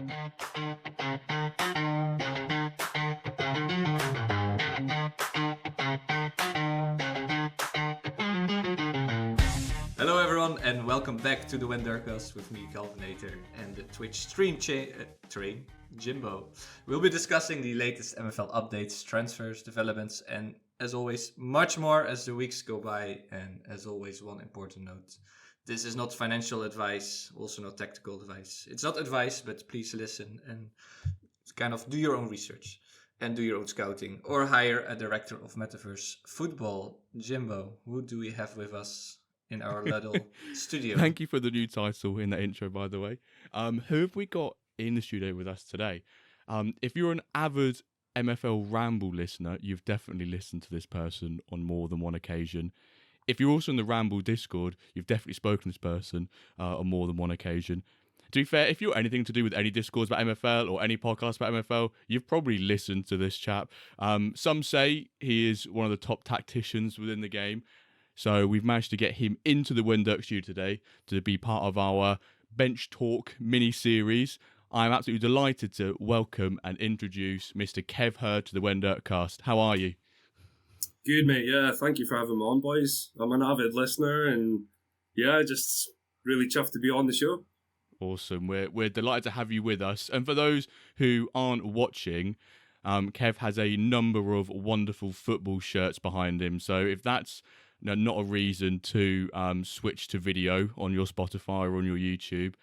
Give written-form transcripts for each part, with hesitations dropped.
Hello everyone and welcome back to the WenDirkCast with me, Calvinator, and the Twitch stream train, Jimbo. We'll be discussing the latest MFL updates, transfers, developments, and as always, much more as the weeks go by. And as always, one important note. This is not financial advice, also not tactical advice. It's not advice, but please listen and kind of do your own research and do your own scouting or hire a director of Metaverse football. Jimbo, who do we have with us in our little studio? Thank you for the new title in the intro, by the way. Who have we got in the studio with us today? If you're an avid MFL Ramble listener, you've definitely listened to this person on more than one occasion. If you're also in the Ramble Discord, you've definitely spoken to this person on more than one occasion. To be fair, if you're anything to do with any discords about MFL or any podcast about MFL, you've probably listened to this chap. Some say he is one of the top tacticians within the game. So we've managed to get him into the WenDirk studio today to be part of our Bench Talk mini-series. I'm absolutely delighted to welcome and introduce Mr. Kev Herd to the WenDirkCast. How are you? Good, mate. Yeah, thank you for having me on, boys. I'm an avid listener and, yeah, just really chuffed to be on the show. Awesome. We're delighted to have you with us. And for those who aren't watching, Kev has a number of wonderful football shirts behind him. So if that's not a reason to switch to video on your Spotify or on your YouTube,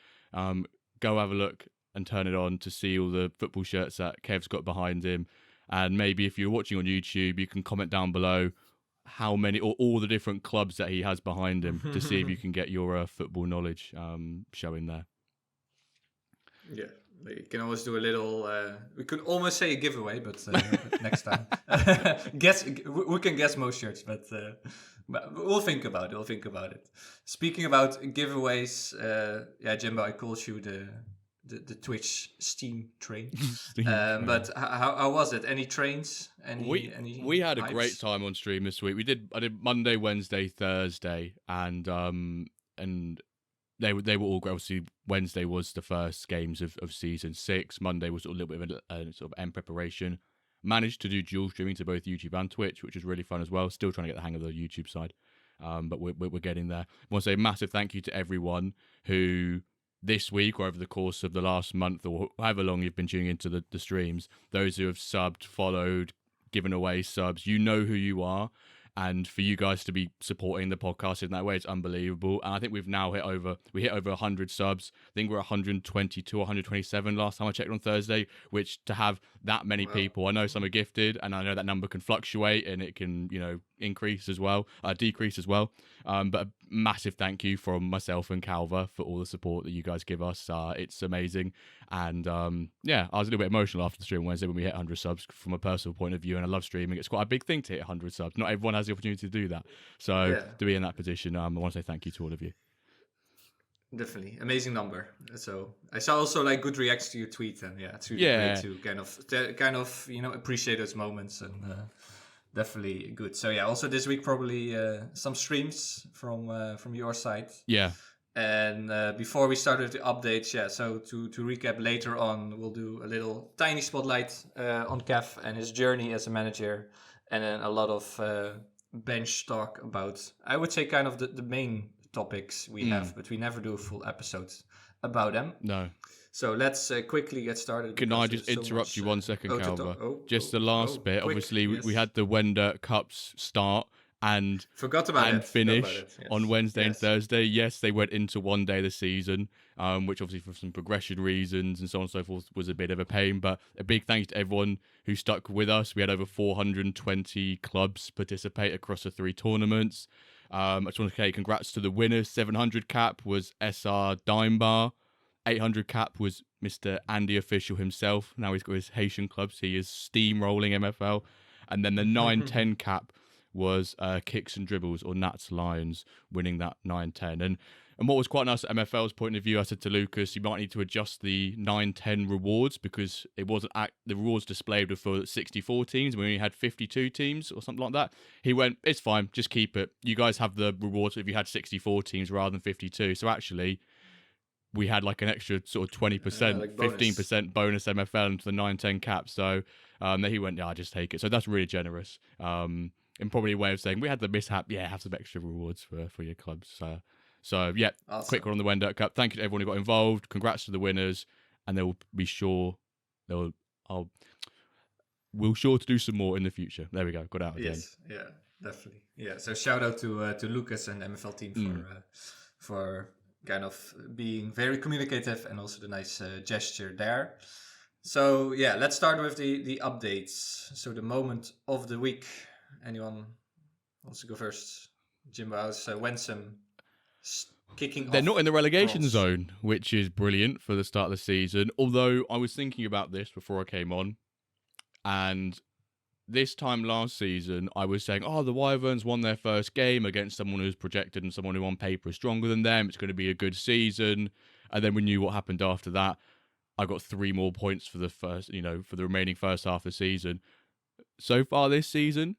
go have a look and turn it on to see all the football shirts that Kev's got behind him. And maybe if you're watching on YouTube, you can comment down below how many or all the different clubs that he has behind him to see if you can get your football knowledge showing there. Yeah, you can always do a little, we could almost say a giveaway, but next time. We can guess most shirts, but we'll think about it. Speaking about giveaways, Jimbo, I called you the Twitch Steam train. But how was it? Any trains? We had a great time on stream this week. I did Monday, Wednesday, Thursday, and they were all great. Obviously, Wednesday was the first games of season 6. Monday was a little bit of a sort of end preparation. Managed to do dual streaming to both YouTube and Twitch, which was really fun as well. Still trying to get the hang of the YouTube side, but we're getting there. I want to say a massive thank you to everyone who this week or over the course of the last month or however long you've been tuning into the streams, those who have subbed, followed, given away subs, you know who you are. And for you guys to be supporting the podcast in that way, it's unbelievable. And I think we've now hit over 100 subs. I think we're 122 or 127 last time I checked on Thursday, which to have that many people, I know some are gifted and I know that number can fluctuate and it can, increase as well, decrease as well. But a massive thank you from myself and Calva for all the support that you guys give us. It's amazing. And I was a little bit emotional after the stream Wednesday when we hit 100 subs from a personal point of view. And I love streaming. It's quite a big thing to hit 100 subs. Not everyone has the opportunity to do that. So to be in that position, I want to say thank you to all of you. Definitely amazing number. So I saw also like good reacts to your tweet, and it's really great to kind of appreciate those moments, and definitely good. So also this week probably some streams from your side. Yeah. And before we started the updates, so to recap, later on we'll do a little tiny spotlight on Kev and his journey as a manager, and then a lot of bench talk about, I would say, kind of the main topics we have, but we never do a full episode about them. No. So let's quickly get started. Can I just interrupt you 1 second, Calva? Just the last bit. Quick, obviously, we had the WenDirk Cups start and finish on Wednesday and Thursday. Yes, they went into one day of the season, which obviously for some progression reasons and so on and so forth was a bit of a pain. But a big thanks to everyone who stuck with us. We had over 420 clubs participate across the 3 tournaments. I just want to say congrats to the winners. 700 cap was SR Dime Bar. 800 cap was Mr. Andy Official himself. Now he's got his Haitian clubs. He is steamrolling MFL. And then the 910 cap was Kicks and Dribbles, or Nats Lions, winning that 910. And what was quite nice at MFL's point of view, I said to Lucas, you might need to adjust the 910 rewards because it wasn't the rewards displayed were for 64 teams. We only had 52 teams or something like that. He went, it's fine, just keep it. You guys have the rewards if you had 64 teams rather than 52. So actually, we had like an extra sort of 20%, like bonus. 15% bonus MFL into the 9-10 cap. So then he went, yeah, I'll just take it. So that's really generous. And probably a way of saying we had the mishap. Yeah, have some extra rewards for your clubs. So yeah, Awesome. quick one on the WenDirk Cup. Thank you to everyone who got involved. Congrats to the winners, and they will be sure we'll sure to do some more in the future. There we go. Got out again. Yes, yeah, definitely. Yeah, so shout out to Lucas and MFL team for kind of being very communicative and also the nice gesture there. So yeah, let's start with the updates. So the moment of the week. Anyone wants to go first? Jimbo, how's Wensum kicking off? They're not in the relegation bronze? zone, which is brilliant for the start of the season. Although I was thinking about this before I came on, and this time last season, I was saying, the Wyverns won their first game against someone who's projected and someone who on paper is stronger than them. It's going to be a good season. And then we knew what happened after that. I got 3 more points for the for the remaining first half of the season. So far this season,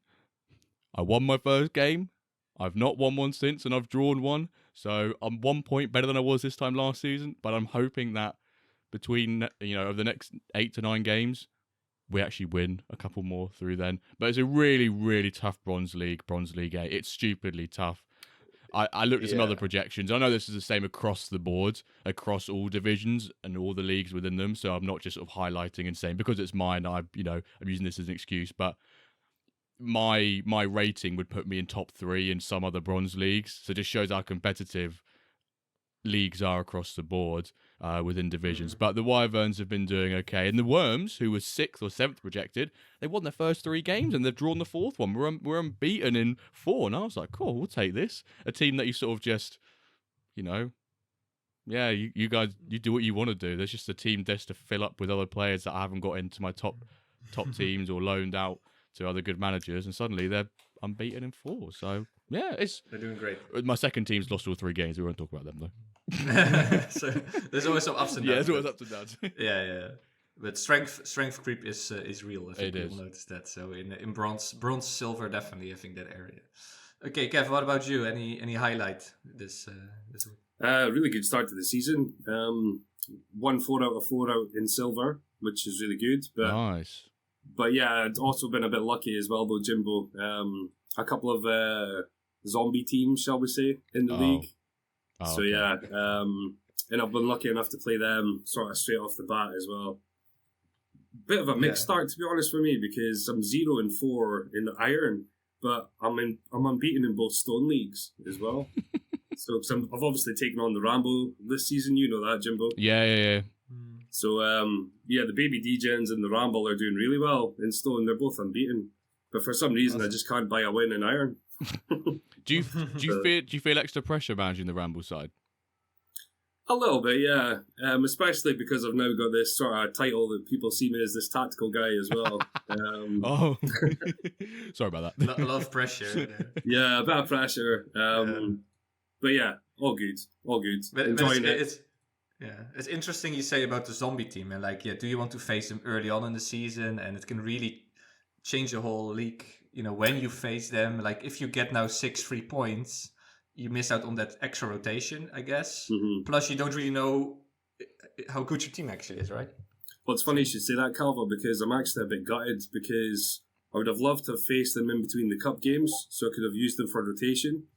I won my first game. I've not won one since, and I've drawn one. So I'm 1 point better than I was this time last season. But I'm hoping that between, over the next 8 to 9 games, we actually win a couple more through then. But it's a really, really tough Bronze League A. It's stupidly tough. I looked at some other projections. I know this is the same across the board, across all divisions and all the leagues within them. So I'm not just sort of highlighting and saying, because it's mine, I'm using this as an excuse. But my rating would put me in top 3 in some other bronze leagues. So it just shows how competitive leagues are across the board within divisions. But the Wyverns have been doing okay. And the Worms, who was 6th or 7th projected, they won their first 3 games and they've drawn the 4th one. We're unbeaten in 4. And I was like, cool, we'll take this. A team that you sort of just, yeah, you guys, you do what you want to do. There's just a team just to fill up with other players that I haven't got into my top teams or loaned out to other good managers. And suddenly they're unbeaten in 4. So, yeah, they're doing great. My second team's lost all 3 games. We won't talk about them, though. So there's always some ups and downs. Yeah, there's always ups and downs. yeah. But strength creep is real. I think people notice that. So in bronze, silver, definitely. I think that area. Okay, Kev, what about you? Any highlight this week? Really good start to the season. Won 4 out of 4 out in silver, which is really good. But, nice. But yeah, I'd also been a bit lucky as well, though, Jimbo. A couple of zombie teams, shall we say, in the league. So okay. Yeah, and I've been lucky enough to play them sort of straight off the bat as well. Bit of a mixed start, to be honest, for me, because I'm 0-4 in the Iron, but I'm unbeaten in both Stone leagues as well. So I've obviously taken on the Rambo this season. You know that, Jimbo. Yeah. So the baby D-Gens and the Ramble are doing really well in Stone. They're both unbeaten, but for some reason I just can't buy a win in Iron. Do you feel extra pressure managing the Ramble side? A little bit, yeah. Especially because I've now got this sort of title that people see me as this tactical guy as well. Sorry about that. A lot of pressure. Yeah, a bit of pressure. But yeah, all good. But enjoying it. It's interesting you say about the zombie team, and do you want to face them early on in the season, and it can really change the whole league. When you face them, like if you get now 6 free points, you miss out on that extra rotation, I guess. Mm-hmm. Plus, you don't really know how good your team actually is, right? Well, it's funny you should say that, Calvo, because I'm actually a bit gutted because I would have loved to have faced them in between the cup games, so I could have used them for rotation.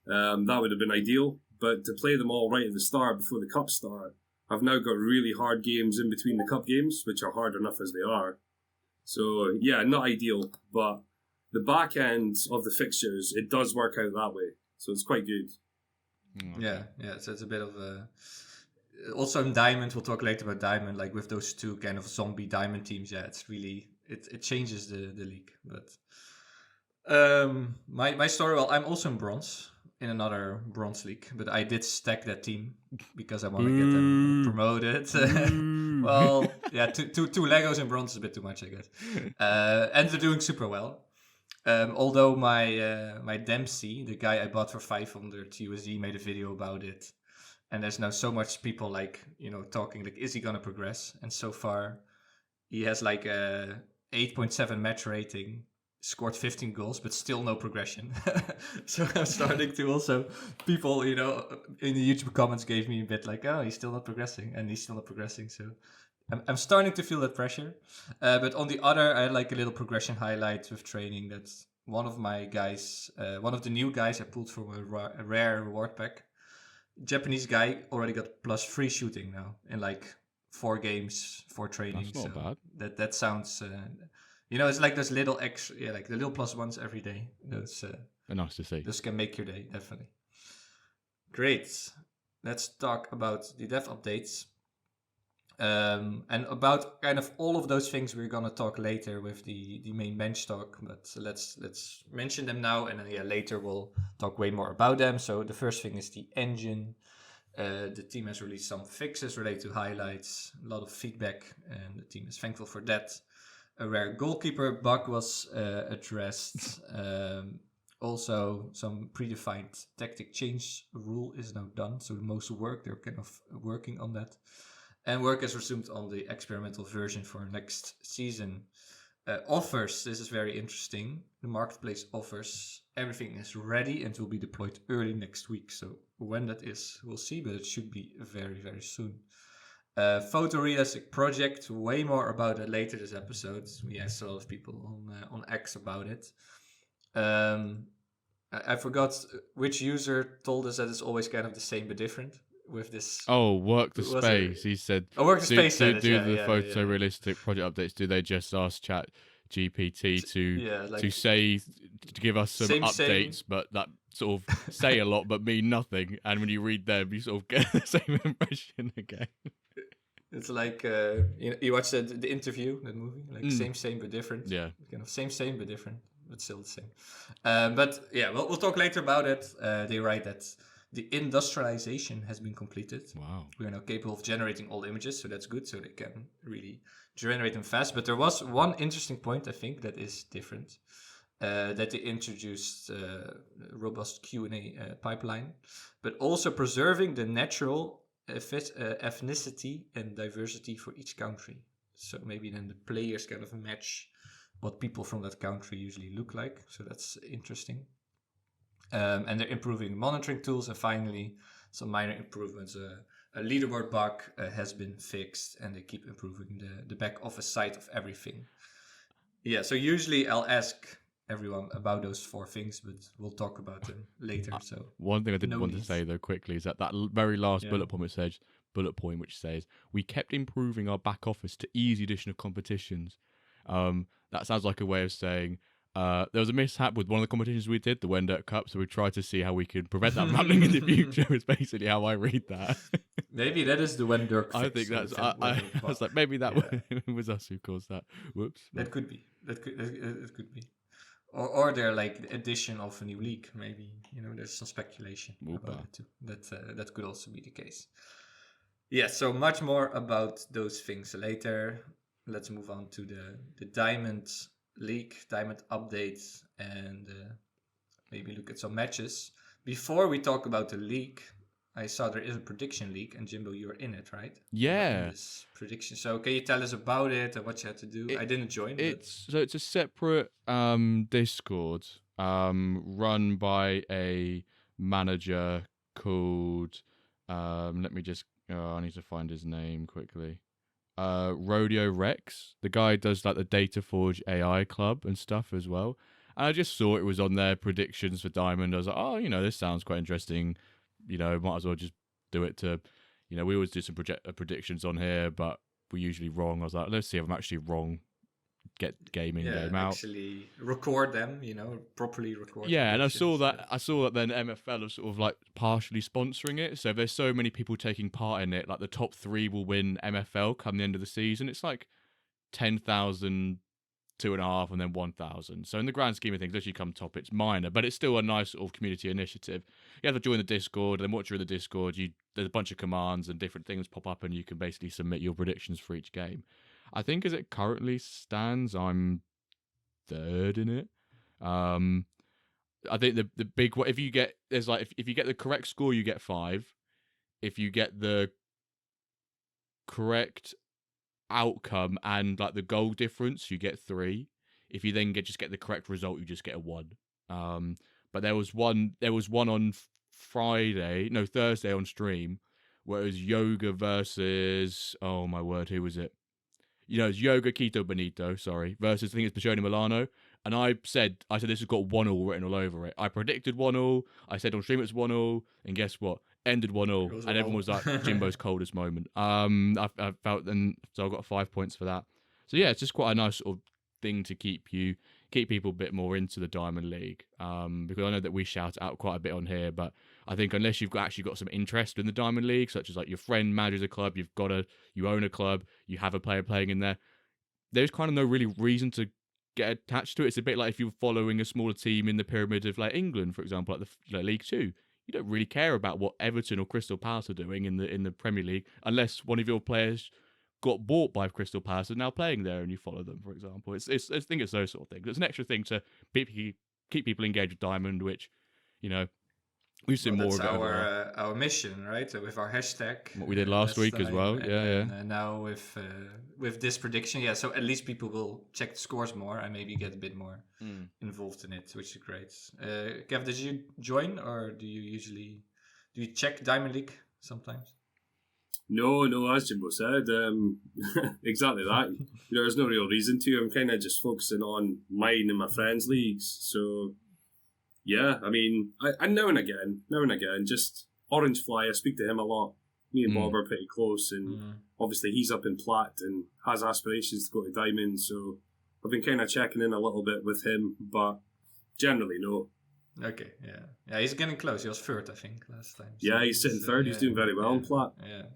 That would have been ideal. But to play them all right at the start before the cup start, I've now got really hard games in between the cup games, which are hard enough as they are. So, yeah, not ideal, but the back end of the fixtures, it does work out that way. So it's quite good. Yeah. So it's a bit of a... Also in Diamond, we'll talk later about Diamond, like with those 2 kind of zombie Diamond teams, it's really... It changes the league. But my story, well, I'm also in bronze, in another bronze league, but I did stack that team because I want to get them promoted. Well, yeah, two Legos in bronze is a bit too much, I guess. And they're doing super well. Although my Dempsey, the guy I bought for 500 USD, made a video about it, and there's now so much people talking like, is he gonna progress? And so far, he has like a 8.7 match rating, scored 15 goals, but still no progression. So I'm starting to also, people, in the YouTube comments gave me a bit like, oh, he's still not progressing, and he's still not progressing. So I'm starting to feel that pressure. But on the other, I had like a little progression highlight with training. That's one of my guys, one of the new guys I pulled from a rare reward pack. Japanese guy already got +3 shooting now in like 4 games for training. That's not bad. That sounds, it's like those little extra, like the little +1s every day. Those nice to see. Those can make your day, definitely. Great. Let's talk about the dev updates. And about kind of all of those things we're gonna talk later with the main bench talk, but let's mention them now, and then later we'll talk way more about them. So the first thing is the engine. The team has released some fixes related to highlights, a lot of feedback, and the team is thankful for that. A rare goalkeeper bug was addressed. Also, some predefined tactic change rule is now done, so the most work, they're kind of working on that. And work is resumed on the experimental version for next season. Offers, this is very interesting. The marketplace offers, everything is ready and will be deployed early next week. So when that is, we'll see, but it should be very, very soon. Photorealistic Project, way more about it later this episode. We asked a lot of people on X about it. I forgot which user told us that it's always kind of the same but different. With this, work the space. He said, work the space. Do the photorealistic project updates. Do they just ask Chat GPT to give us some updates, but that sort of say a lot but mean nothing? And when you read them, you sort of get the same impression again. It's like you watched the interview, that movie, like same but different. Yeah, kind of same but different, but still the same. But yeah, we'll talk later about it. They write that the industrialization has been completed. Wow. We are now capable of generating all images, so that's good. So they can really generate them fast. But there was one interesting point, I think, that is different. That they introduced robust Q&A pipeline, but also preserving the natural ethnicity and diversity for each country. So maybe then the players kind of match what people from that country usually look like. So that's interesting. And they're improving monitoring tools, and finally some minor improvements. A leaderboard bug has been fixed, and they keep improving the back office side of everything. Yeah, so usually I'll ask everyone about those 4 things, but we'll talk about them later. So one thing I didn't want to say though quickly is that very last bullet point which says we kept improving our back office to ease the addition of competitions. That sounds like a way of saying there was a mishap with one of the competitions we did, the WenDirk Cup, so we tried to see how we could prevent that from happening in the future, is basically how I read that. Maybe that is the WenDirk fix. I think that's... I was like, maybe that was us who caused that. Whoops. That could be. It could be. Or they're like the addition of a new league, maybe. There's some speculation about it too. That could also be the case. Yeah, so much more about those things later. Let's move on to the Diamond League, Diamond updates, and maybe look at some matches. Before we talk about the league, I saw there is a prediction league, and Jimbo, you're in it, right? Yeah. This prediction. So can you tell us about it and what you had to do? I didn't join. So it's a separate Discord run by a manager called let me just I need to find his name quickly. Rodeo Rex. The guy does like the Data Forge AI club and stuff as well. And I just saw it was on their predictions for Diamond. I was like, oh, this sounds quite interesting. Might as well just do it to, we always do some predictions on here, but we're usually wrong. I was like, let's see if I'm actually wrong. Get game in, game out. Actually record them, properly record. Yeah, and I saw that then MFL is sort of like partially sponsoring it. So if there's so many people taking part in it, like the top 3 will win MFL come the end of the season. It's like 10,000, 2.5, and then 1,000. So in the grand scheme of things, as you come top, it's minor, but it's still a nice sort of community initiative. You have to join the Discord, and then once you're in the Discord, there's a bunch of commands and different things pop up, and you can basically submit your predictions for each game. I think as it currently stands, I'm 3rd in it. I think the big if you get the correct score, you get 5. If you get the correct outcome and like the goal difference, you get 3. if you then just get the correct result, you just get a 1. But there was one on Thursday on stream, where it was Yoga versus, oh my word, who was it? It's Yoga Quito Benito, versus, I think it's Bashoni Milano. And I said this has got 1-1 written all over it. I predicted 1-1. I said on stream it's 1-1, and guess what? Ended 1-1, and everyone was like, Jimbo's coldest moment. I felt, and so I got 5 points for that. So yeah, it's just quite a nice sort of thing to keep people a bit more into the Diamond League. Because I know that we shout out quite a bit on here, but I think unless you've actually got some interest in the Diamond League, such as like your friend manages a club, you own a club, you have a player playing in there, there's kind of no really reason to get attached to it. It's a bit like if you're following a smaller team in the pyramid of like England, for example, like the League 2. You don't really care about what Everton or Crystal Palace are doing in the Premier League unless one of your players got bought by Crystal Palace and now playing there, and you follow them, for example. I think it's those sort of things. It's an extra thing to keep people engaged with Diamond, which, we've seen more of it. Our mission, right? With our hashtag. What we did last week as well. And now with this prediction, so at least people will check the scores more and maybe get a bit more involved in it, which is great. Kev, did you join, or do you check Diamond League sometimes? No, as Jimbo said, exactly that. There's no real reason to. I'm kind of just focusing on mine and my friends' leagues. So, yeah, I mean, I now and again, just Orange Fly, I speak to him a lot. Me and Bob are pretty close, and obviously he's up in Plat and has aspirations to go to Diamond, so I've been kind of checking in a little bit with him, but generally, no. Okay, yeah, he's getting close. He was third, I think, last time. So he's sitting third. He's doing very well in Plat. Yeah.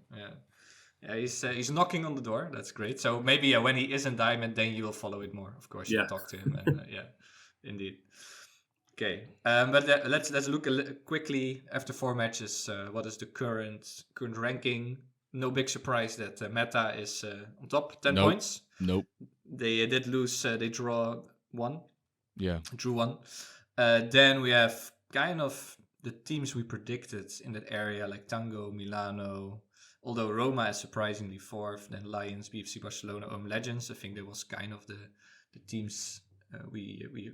He's knocking on the door. That's great. So maybe when he is in Diamond, then you will follow it more. Of course, you'll talk to him. And indeed. Okay, but let's look quickly after 4 matches. What is the current ranking? No big surprise that Meta is on top, 10 points. Nope. They did lose. They drew 1. Yeah. Drew 1. Then we have kind of the teams we predicted in that area, like Tango, Milano. Although Roma is surprisingly 4th, then Lions, BFC Barcelona, Legends. I think that was kind of the teams we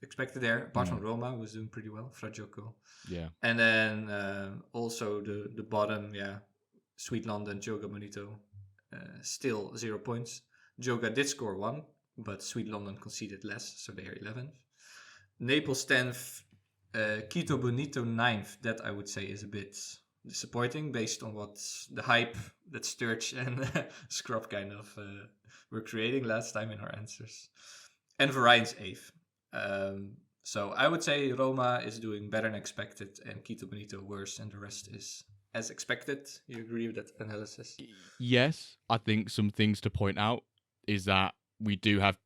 expected there. Apart from Roma, was doing pretty well. Fragioco. Yeah. And then also the bottom, Sweet London, Joga Bonito, still 0 points. Joga did score 1, but Sweet London conceded less, so they are 11th. Naples 10th, Quito Bonito 9th. That I would say is a bit disappointing based on what the hype that Sturge and Scrub kind of were creating last time in our answers. And Varian's 8th. So I would say Roma is doing better than expected and Quito Bonito worse, and the rest is as expected. You agree with that analysis? Yes, I think some things to point out is that we do have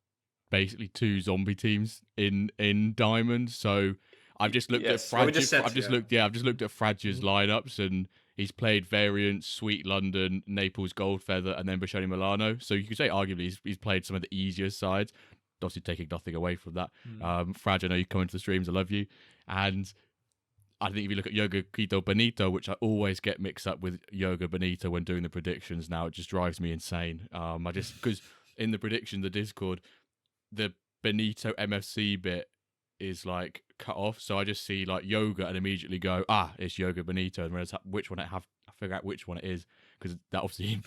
basically 2 zombie teams in Diamond. So I've just looked at Frag's lineups, and he's played Variant, Sweet London, Naples, Goldfeather, and then Bashoni Milano. So you could say arguably he's played some of the easier sides. Obviously taking nothing away from that. Frag, I know you come into the streams, I love you. And I think if you look at Yoga Quito Benito, which I always get mixed up with Yoga Benito when doing the predictions now, it just drives me insane. Because in the prediction, the Discord, the Benito MFC bit is like cut off, so I just see like Yoga and immediately go, it's Yoga Benito, and realize which one I figure out which one it is, because that obviously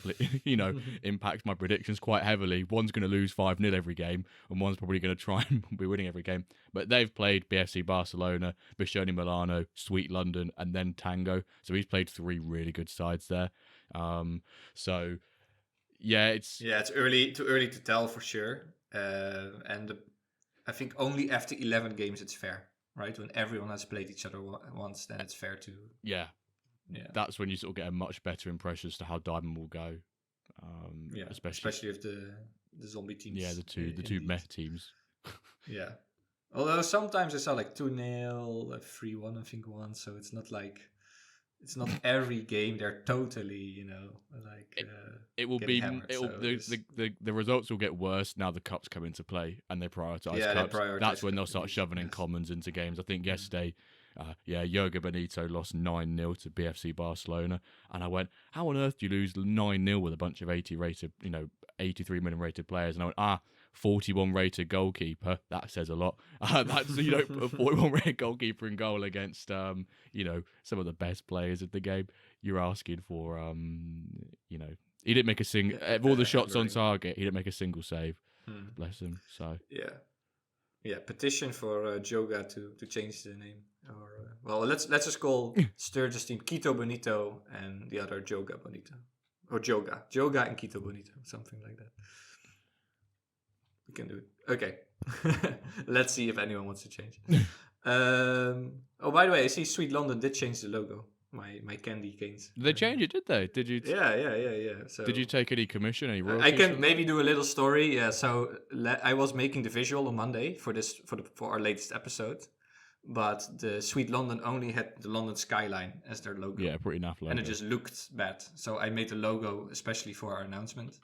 impacts my predictions quite heavily. One's going to lose 5-0 every game, and one's probably going to try and be winning every game. But they've played BFC Barcelona, Bashoni Milano, Sweet London, and then Tango. So he's played 3 really good sides there. So yeah, it's too early to tell for sure. I think only after 11 games it's fair, right? When everyone has played each other once, then it's fair to... Yeah. That's when you sort of get a much better impression as to how Diamond will go. Especially with the zombie teams. Yeah, the two meh teams. Yeah. Although sometimes I saw like 2-0, 3-1, I think once, so it's not like... It's not every game they're totally, it will be. Hammered, the results will get worse now. The cups come into play and they prioritize cups. That's when they'll start shoving in commons into games. I think yesterday, Yoga Benito lost 9-0 to BFC Barcelona, and I went, "How on earth do you lose 9-0 with a bunch of 80 rated, 83 million rated players, and I went 41 rated goalkeeper. That says a lot. That's you don't put a 41 rated goalkeeper in goal against some of the best players of the game. You're asking for he didn't make a single of all the shots on target. He didn't make a single save. Bless him. So yeah. Petition for Joga to change the name. Or let's just call Sturge's team Quito Bonito and the other Joga Bonito, or Joga and Quito Bonito, something like that. We can do it. Okay. Let's see if anyone wants to change. By the way, I see Sweet London did change the logo. My candy canes. Did they change it? Did they? Did you? Yeah. So did you take any commission? Any royalties? I can maybe do a little story. Yeah. So I was making the visual on Monday for our latest episode, but the Sweet London only had the London skyline as their logo. Yeah, pretty naff logo. And it just looked bad. So I made the logo especially for our announcement,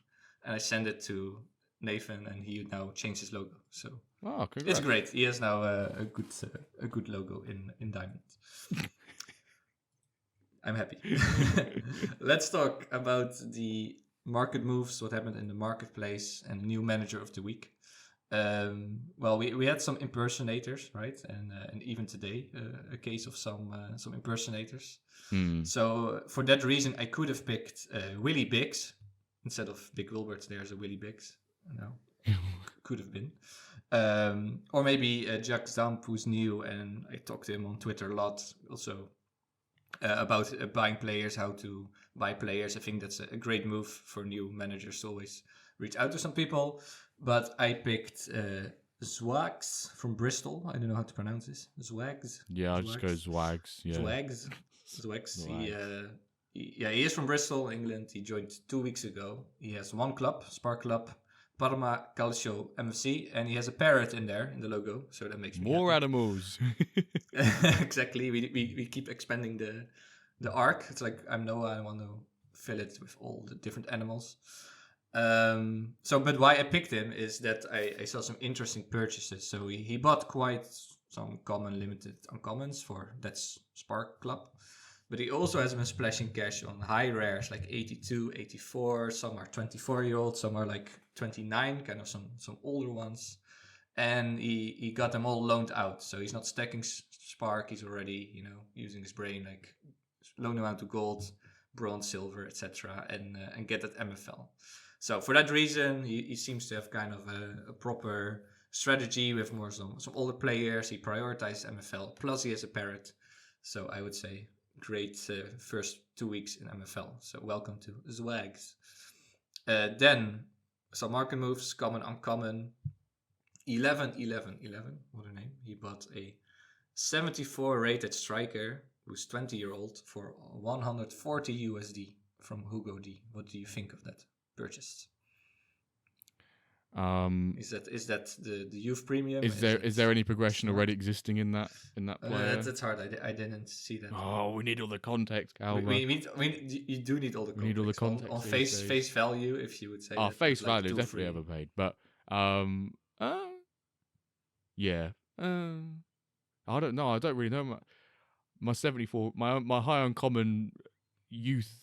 and I sent it to Nathan, and he now changed his logo. So it's great. He has now a good logo in diamond. I'm happy. Let's talk about the market moves, what happened in the marketplace, and the new manager of the week. We had some impersonators, right? And even today, a case of some impersonators. So for that reason, I could have picked Willy Biggs instead of Big Wilbert. There's a Willy Biggs. No, could have been. Or maybe Jack Zamp, who's new, and I talked to him on Twitter a lot. Also. About buying players, how to buy players. I think that's a great move for new managers to always reach out to some people. But I picked Zwags from Bristol. I don't know how to pronounce this. Zwags? Yeah, I'll just go Zwags. Yeah. Zwags. He is from Bristol, England. He joined 2 weeks ago. He has one club, Spark Club, Parma Calcio MFC, and he has a parrot in there in the logo, so that makes me more happy. Animals. Exactly. We keep expanding the arc. It's like I'm Noah. I want to fill it with all the different animals. But why I picked him is that I saw some interesting purchases. So he bought quite some common limited uncommons for that's Spark Club. But he also has been splashing cash on high rares like 82, 84. Some are 24-year-olds, some are like 29, kind of some older ones. And he got them all loaned out. So he's not stacking Spark. He's already, using his brain, like loan them out to gold, bronze, silver, etc. And get that MFL. So for that reason, he seems to have kind of a proper strategy with more some older players. He prioritized MFL. Plus he has a parrot. So I would say great first 2 weeks in MFL. So welcome to Zwags. Then some market moves, common, uncommon. 11. What a name. He bought a 74 rated striker who's 20-year-old for 140 USD from Hugo D. What do you think of that purchase? Is that the youth premium? Is there any progression already existing in that player? That's hard. I didn't see that. Oh, we need all the context, Calvin. You do need all the context. We need all the context on face value, if you would say. Face value is definitely overpaid, but yeah. I don't know. I don't really know. My 74, my high uncommon youth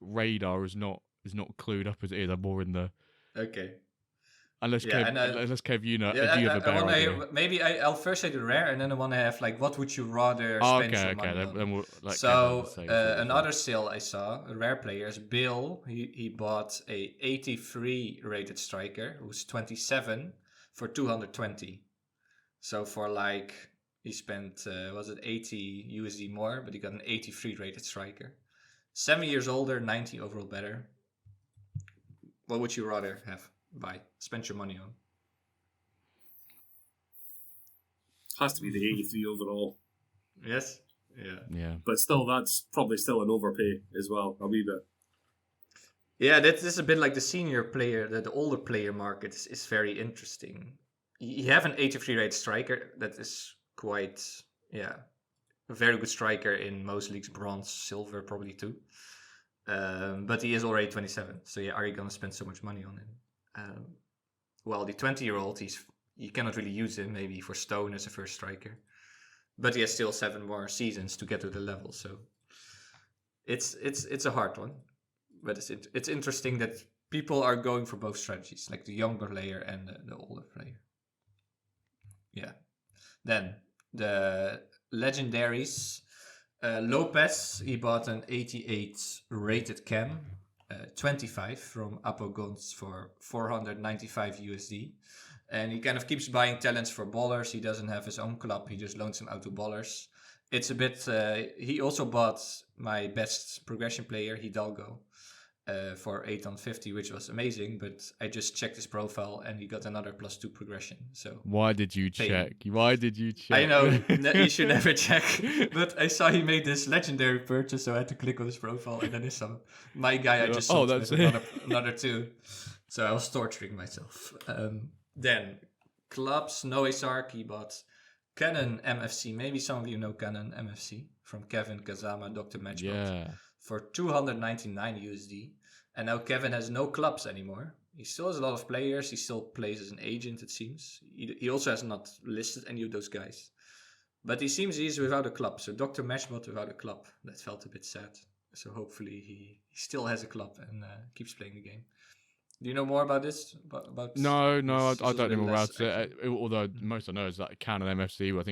radar is not clued up as it is. I'm more in the okay. Unless Kev, you have a better idea. Maybe I'll first say the rare, and then I want to have like, what would you rather spend your money on? Then we'll, like, so another sale I saw, a rare players, Bill, he bought a 83 rated striker who's 27 for 220. So for like, he spent, 80 USD more, but he got an 83 rated striker. 7 years older, 90 overall better. What would you rather have? Spend your money on? Has to be the 83 overall. Yes? Yeah. But still, that's probably still an overpay as well, a wee bit. Yeah, this is a bit like the senior player, the older player market is very interesting. You have an 83 rated striker that is quite, a very good striker in most leagues, bronze, silver probably too. But he is already 27, so are you going to spend so much money on him? The 20-year-old, you cannot really use him maybe for Stone as a first striker, but he has still 7 more seasons to get to the level. So it's a hard one, but it's interesting that people are going for both strategies, like the younger player and the older player. Yeah. Then the Legendaries. Lopez, he bought an 88 rated cam, 25 from Apogons for 495 USD. And he kind of keeps buying talents for ballers. He doesn't have his own club. He just loans them out to ballers. It's a bit... he also bought my best progression player, Hidalgo, for 850, which was amazing. But I just checked his profile and he got another +2 progression. So why did you check? Why did you check? I know, you should never check. But I saw he made this legendary purchase, so I had to click on his profile. And then I saw my guy I just sold with another 2. So I was torturing myself. Then clubs, Noe Sark, he bought Canon MFC. Maybe some of you know Canon MFC from Kevin, Kazama, Dr. Matchbot. Yeah. For 299 USD. And now Kevin has no clubs anymore. He still has a lot of players. He still plays as an agent, it seems. He also has not listed any of those guys. But he seems he's without a club. So Dr. Matchbot without a club. That felt a bit sad. So hopefully he still has a club and keeps playing the game. Do you know more about this? No, I don't know more about it. Although most I know is that Canon MFC, I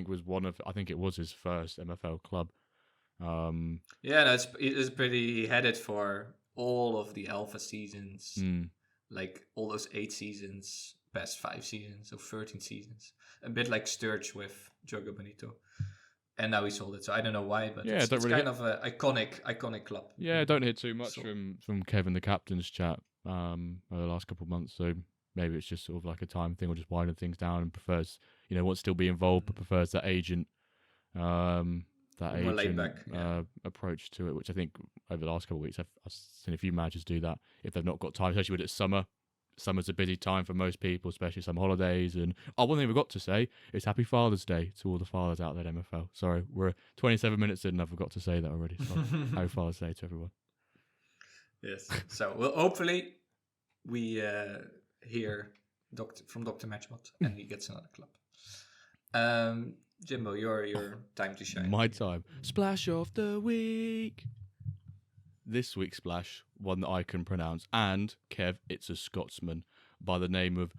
think it was his first MFL club. Yeah, it's pretty headed for all of the alpha seasons, like all those 8 seasons, past 5 seasons, so 13 seasons. A bit like Sturge with Jogo Bonito. And now he sold it, so I don't know why, but it's kind of an iconic club. Yeah, I don't hear too much from Kevin, the captain's chat, over the last couple of months, so maybe it's just sort of like a time thing or just winding things down and prefers, wants to still be involved, but prefers that agent approach to it, which I think over the last couple of weeks I've seen a few managers do that if they've not got time, especially when it's summer. Summer's a busy time for most people, especially some holidays. And one thing I forgot to say is Happy Father's Day to all the fathers out there at MFL. Sorry, we're 27 minutes in and I forgot to say that already. So Happy Father's Day to everyone. Yes. So hopefully we hear from Dr. Matchbot and he gets another club. Jimbo, your time to shine. My time. Splash of the week. This week's splash, one that I can pronounce, and Kev, it's a Scotsman by the name of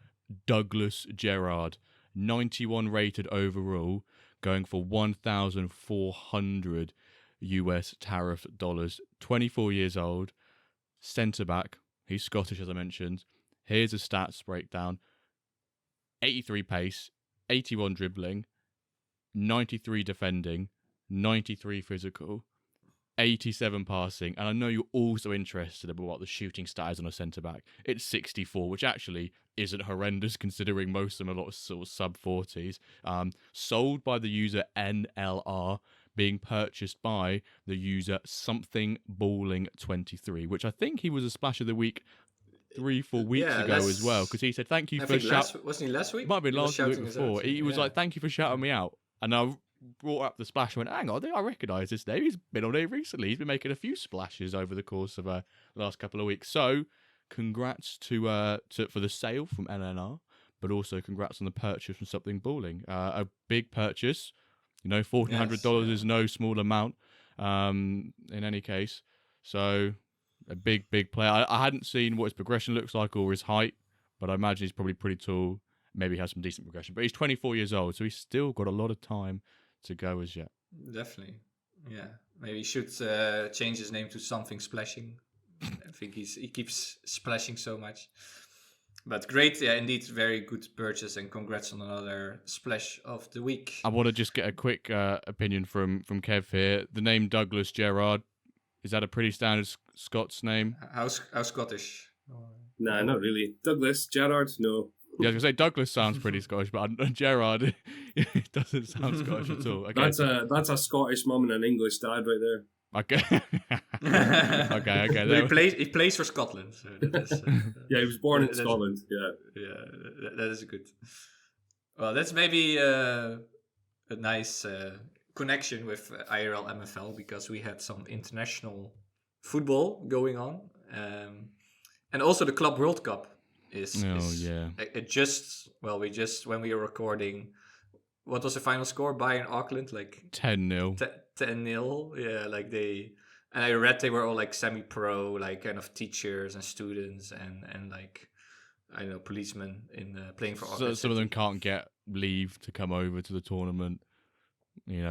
Douglas Gerard, 91 rated overall, going for 1,400 US tariff dollars, 24 years old, centre back. He's Scottish, as I mentioned. Here's a stats breakdown: 83 pace, 81 dribbling, 93 defending, 93 physical, 87 passing, and I know you're also interested about what the shooting stat is on a centre-back. It's 64, which actually isn't horrendous considering most of them are a lot of sort of sub-40s. Sold by the user NLR, being purchased by the user Something Balling 23, which I think he was a splash of the week 3-4 weeks ago as well, because he said thank you for shouting. Wasn't he last week? Might have been last week before. He was like, thank you for shouting me out, and I brought up the splash and went, hang on, I recognise this name. He's been on here recently. He's been making a few splashes over the course of the last couple of weeks. So congrats to for the sale from LNR, but also congrats on the purchase from Something Balling. A big purchase. $1,400 is no small amount in any case. So a big player. I hadn't seen what his progression looks like or his height, but I imagine he's probably pretty tall. Maybe he has some decent progression. But he's 24 years old, so he's still got a lot of time to go as yet. Definitely. Yeah. Maybe he should change his name to Something Splashing. I think he keeps splashing so much. But great, indeed, very good purchase, and congrats on another splash of the week. I want to just get a quick opinion from Kev here. The name Douglas Gerard, is that a pretty standard Scots name? How Scottish? Nah, not really. Douglas Gerard, no. Yeah, I was going to say Douglas sounds pretty Scottish, but Gerard it doesn't sound Scottish at all. Okay. That's a Scottish mum and an English dad right there. Okay. Okay. He plays for Scotland. So yeah, he was born in Scotland. Yeah, that is good. Well, that's maybe a nice connection with IRL MFL, because we had some international football going on, and also the Club World Cup is when we were recording, what was the final score? Bayern Auckland, like 10-0. 10-0. Yeah, like they And I read they were all like semi-pro, like kind of teachers and students and like, I don't know, policemen in playing for So Auckland some of them City. can't get leave to come over to the tournament,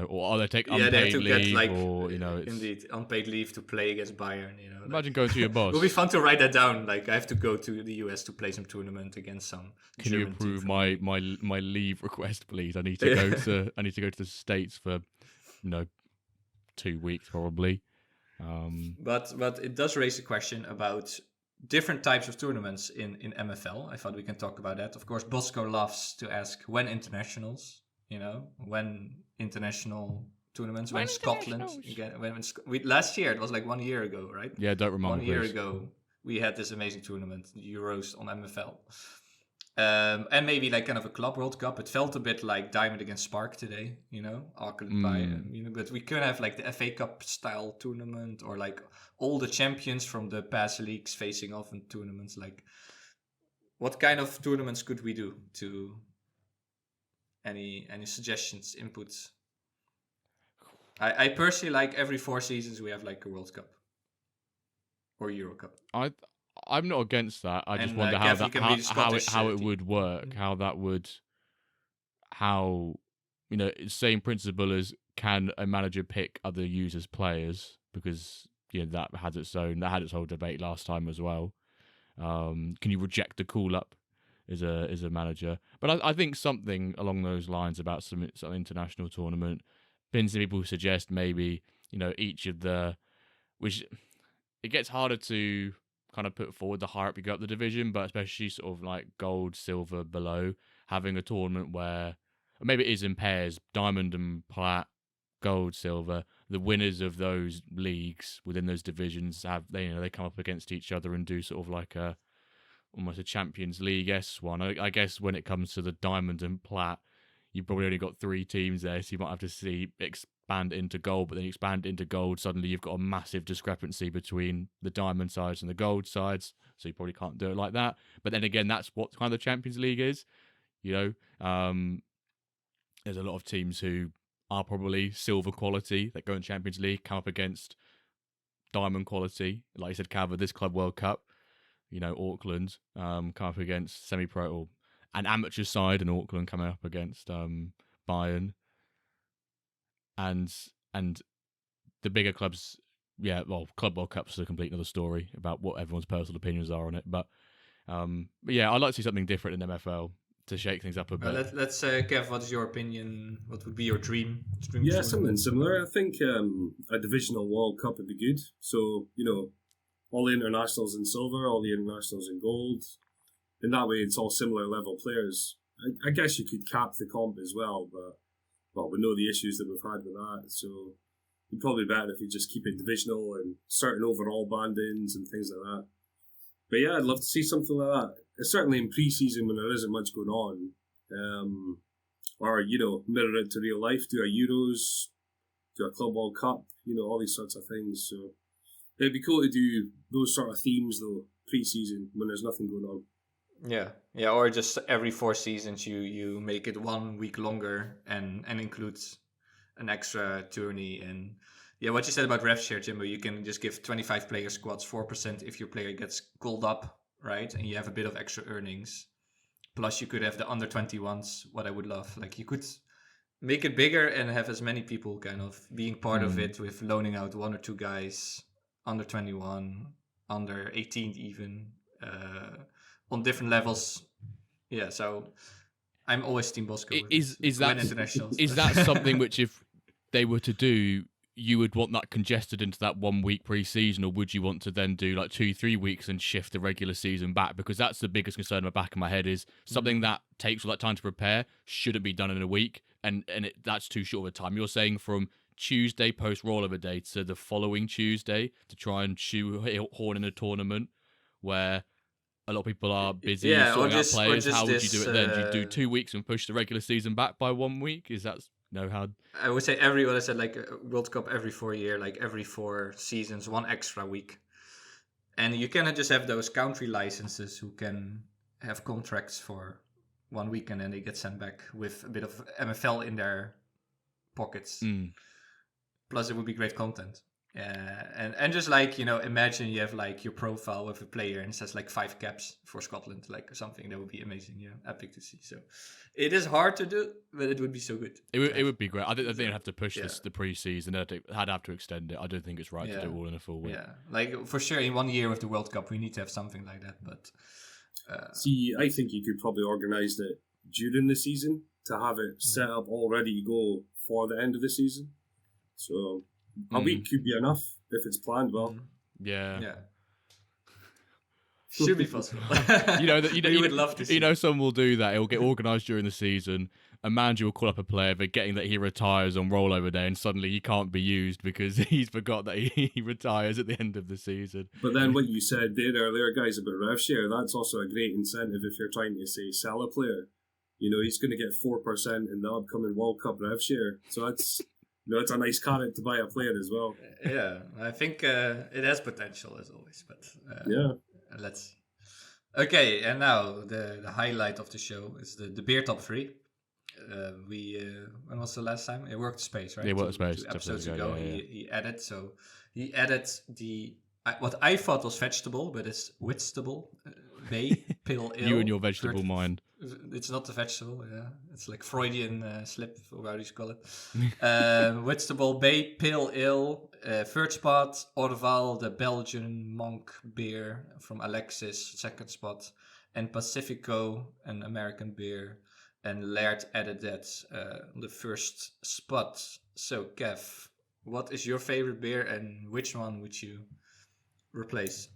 or they take Yeah, they have unpaid to get leave, like, or it's. indeed, unpaid leave to play against Bayern. Imagine going to your It will be boss. fun to write that down. Like, I have to go to the US to play some tournament against some Can you German team approve from my, the league. my leave request, please? I need to go to the States for 2 weeks probably. But it does raise a question about different types of tournaments in MFL. I thought we can talk about that. Of course, Bosco loves to ask when internationals. When international tournaments, when Scotland again, last year it was like 1 year ago, right? Yeah, don't remind 1 me. year Please. ago we had this amazing tournament, the Euros on MFL. And maybe like kind of a club World Cup. It felt a bit like Diamond against Spark today, Auckland but we could have like the FA Cup style tournament, or like all the champions from the past leagues facing off in tournaments. Like, what kind of tournaments could we do? To any suggestions, inputs? I personally like every 4 seasons we have like a World Cup or Euro Cup. I'm not against that. I just wonder Kev, how it would work. Same principle as, can a manager pick other users' players? Because that had its whole debate last time as well. Can you reject the call up as a manager? But I think something along those lines about some international tournament. Been some people who suggest maybe each of which it gets harder to kind of put forward the higher up you go up the division, but especially sort of like gold, silver, below, having a tournament where, or maybe it is in pairs, diamond and plat, gold, silver. The winners of those leagues within those divisions they come up against each other and do sort of like almost a Champions League-esque one. I guess when it comes to the diamond and plat, you've probably only got 3 teams there, so you might have to expand into gold, but then you expand into gold, suddenly you've got a massive discrepancy between the diamond sides and the gold sides, so you probably can't do it like that. But then again, that's what kind of the Champions League is. There's a lot of teams who are probably silver quality that go in Champions League, come up against diamond quality. Like you said, Calva, this Club World Cup, Auckland, come up against semi-pro, or an amateur side in Auckland coming up against Bayern. And the bigger clubs, Club World Cup's a complete other story about what everyone's personal opinions are on it. But I'd like to see something different in MFL to shake things up a bit. Let's Kev, what is your opinion? What would be your dream? Yeah, something similar. I think a divisional World Cup would be good. So, all the internationals in silver, all the internationals in gold. In that way, it's all similar level players. I guess you could cap the comp as well, but we know the issues that we've had with that. So it'd probably be better if you just keep it divisional and certain overall band-ins and things like that. But yeah, I'd love to see something like that. Certainly in pre-season when there isn't much going on. Or, mirror it to real life, do a Euros, do a Club World Cup, all these sorts of things. So it'd be cool to do those sort of themes, though, pre-season when there's nothing going on. Yeah, or just every 4 seasons you make it 1 week longer and includes an extra tourney. And yeah, what you said about rev share, Jimbo, you can just give 25 player squads 4% if your player gets called up, right? And you have a bit of extra earnings. Plus you could have the under 21s, what I would love. Like, you could make it bigger and have as many people kind of being part of it, with loaning out 1 or 2 guys, under 21, under 18 even, on different levels. Yeah, so I'm always Team Bosco. Is that something which, if they were to do, you would want that congested into that 1 week pre-season, or would you want to then do like 2-3 weeks and shift the regular season back? Because that's the biggest concern in the back of my head, is something that takes all that time to prepare shouldn't be done in a week, and that's too short of a time. You're saying from Tuesday post rollover day to the following Tuesday to try and shoehorn in a tournament where a lot of people are busy sorting out players. How would you do it then? Do you do 2 weeks and push the regular season back by 1 week? Is that how? I would say like a World Cup every 4 year, like every 4 seasons, 1 extra week. And you cannot just have those country licenses who can have contracts for 1 week and then they get sent back with a bit of MFL in their pockets. Plus, it would be great content. And just like, imagine you have like your profile with a player and it says like 5 caps for Scotland, like something that would be amazing. Epic to see. So it is hard to do, but it would be so good. It would be great. I think they'd have to push the pre-season. They'd have to extend it. I don't think it's right to do it all in a full week. Yeah, like for sure in 1 year with the World Cup, we need to have something like that. But see, I think you could probably organise it during the season to have it set up all ready to go for the end of the season. So a week could be enough if it's planned well. Yeah. Should be possible. You would love to see. Some will do that. It will get organised during the season. A manager will call up a player, forgetting that he retires on rollover day, and suddenly he can't be used because he's forgot that he retires at the end of the season. But then what you said there earlier, guys, about rev share, that's also a great incentive if you're trying to, say, sell a player. He's going to get 4% in the upcoming World Cup rev share. So that's... it's a nice carrot to buy a player as well. Yeah, I think it has potential as always, but let's see. Okay, and now the highlight of the show is the beer top 3. When was the last time? It worked space, right? Yeah, worked space. 2 episodes ago, yeah. he added what I thought was vegetable, but it's Whitstable, bay, pale ale. You and your vegetable mind. It's not a vegetable, yeah. It's like Freudian slip, or how do you call it? Whitstable Bay Pale Ale, third spot, Orval, the Belgian monk beer from Alexis, second spot, and Pacifico, an American beer, and Laird added that on the first spot. So, Kev, what is your favorite beer and which one would you replace?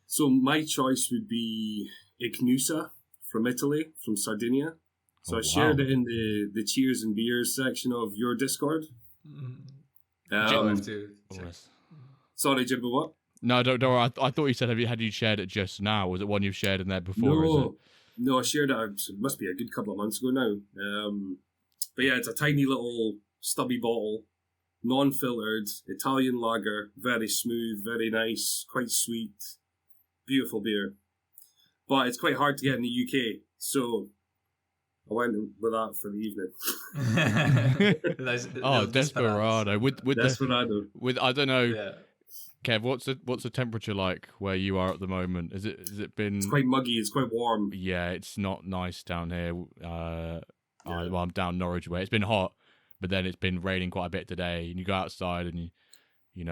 So my choice would be Ichnusa from Italy, from Sardinia. So I shared it in the Cheers and Beers section of your Discord. Sorry, Jimbo, what? No, don't worry. I thought you said had you shared it just now? Was it one you've shared in there before? No, I shared it. It must be a good couple of months ago now. But yeah, it's a tiny little stubby bottle, non-filtered, Italian lager, very smooth, very nice, quite sweet, beautiful beer. But it's quite hard to get in the UK, so I went with that for the evening. Desperado. With Desperado. I don't know. Yeah. Kev, what's the temperature like where you are at the moment? Has it been? It's quite muggy. It's quite warm. Yeah, it's not nice down here. I'm down Norwich way. It's been hot, but then it's been raining quite a bit today. And you go outside and you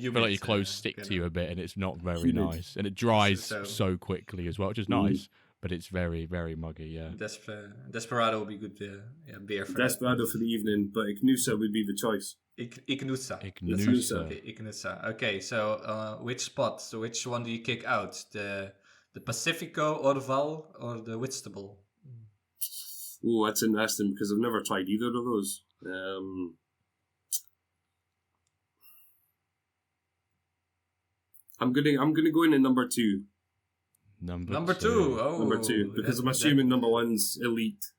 feel like your clothes stick to you a bit, and it's not very nice. And it dries so quickly as well, which is nice, but it's very, very muggy. Yeah. Desperado would be good. Beer for Desperado for the evening, but Ichnusa would be the choice. Ichnusa. Ichnusa. Okay, so which spot? So which one do you kick out? The Pacifico, Orval, or the Whitstable? Oh, that's interesting because I've never tried either of those. I'm gonna go in at number 2. Number two. Oh, number 2, because I'm assuming number 1's elite.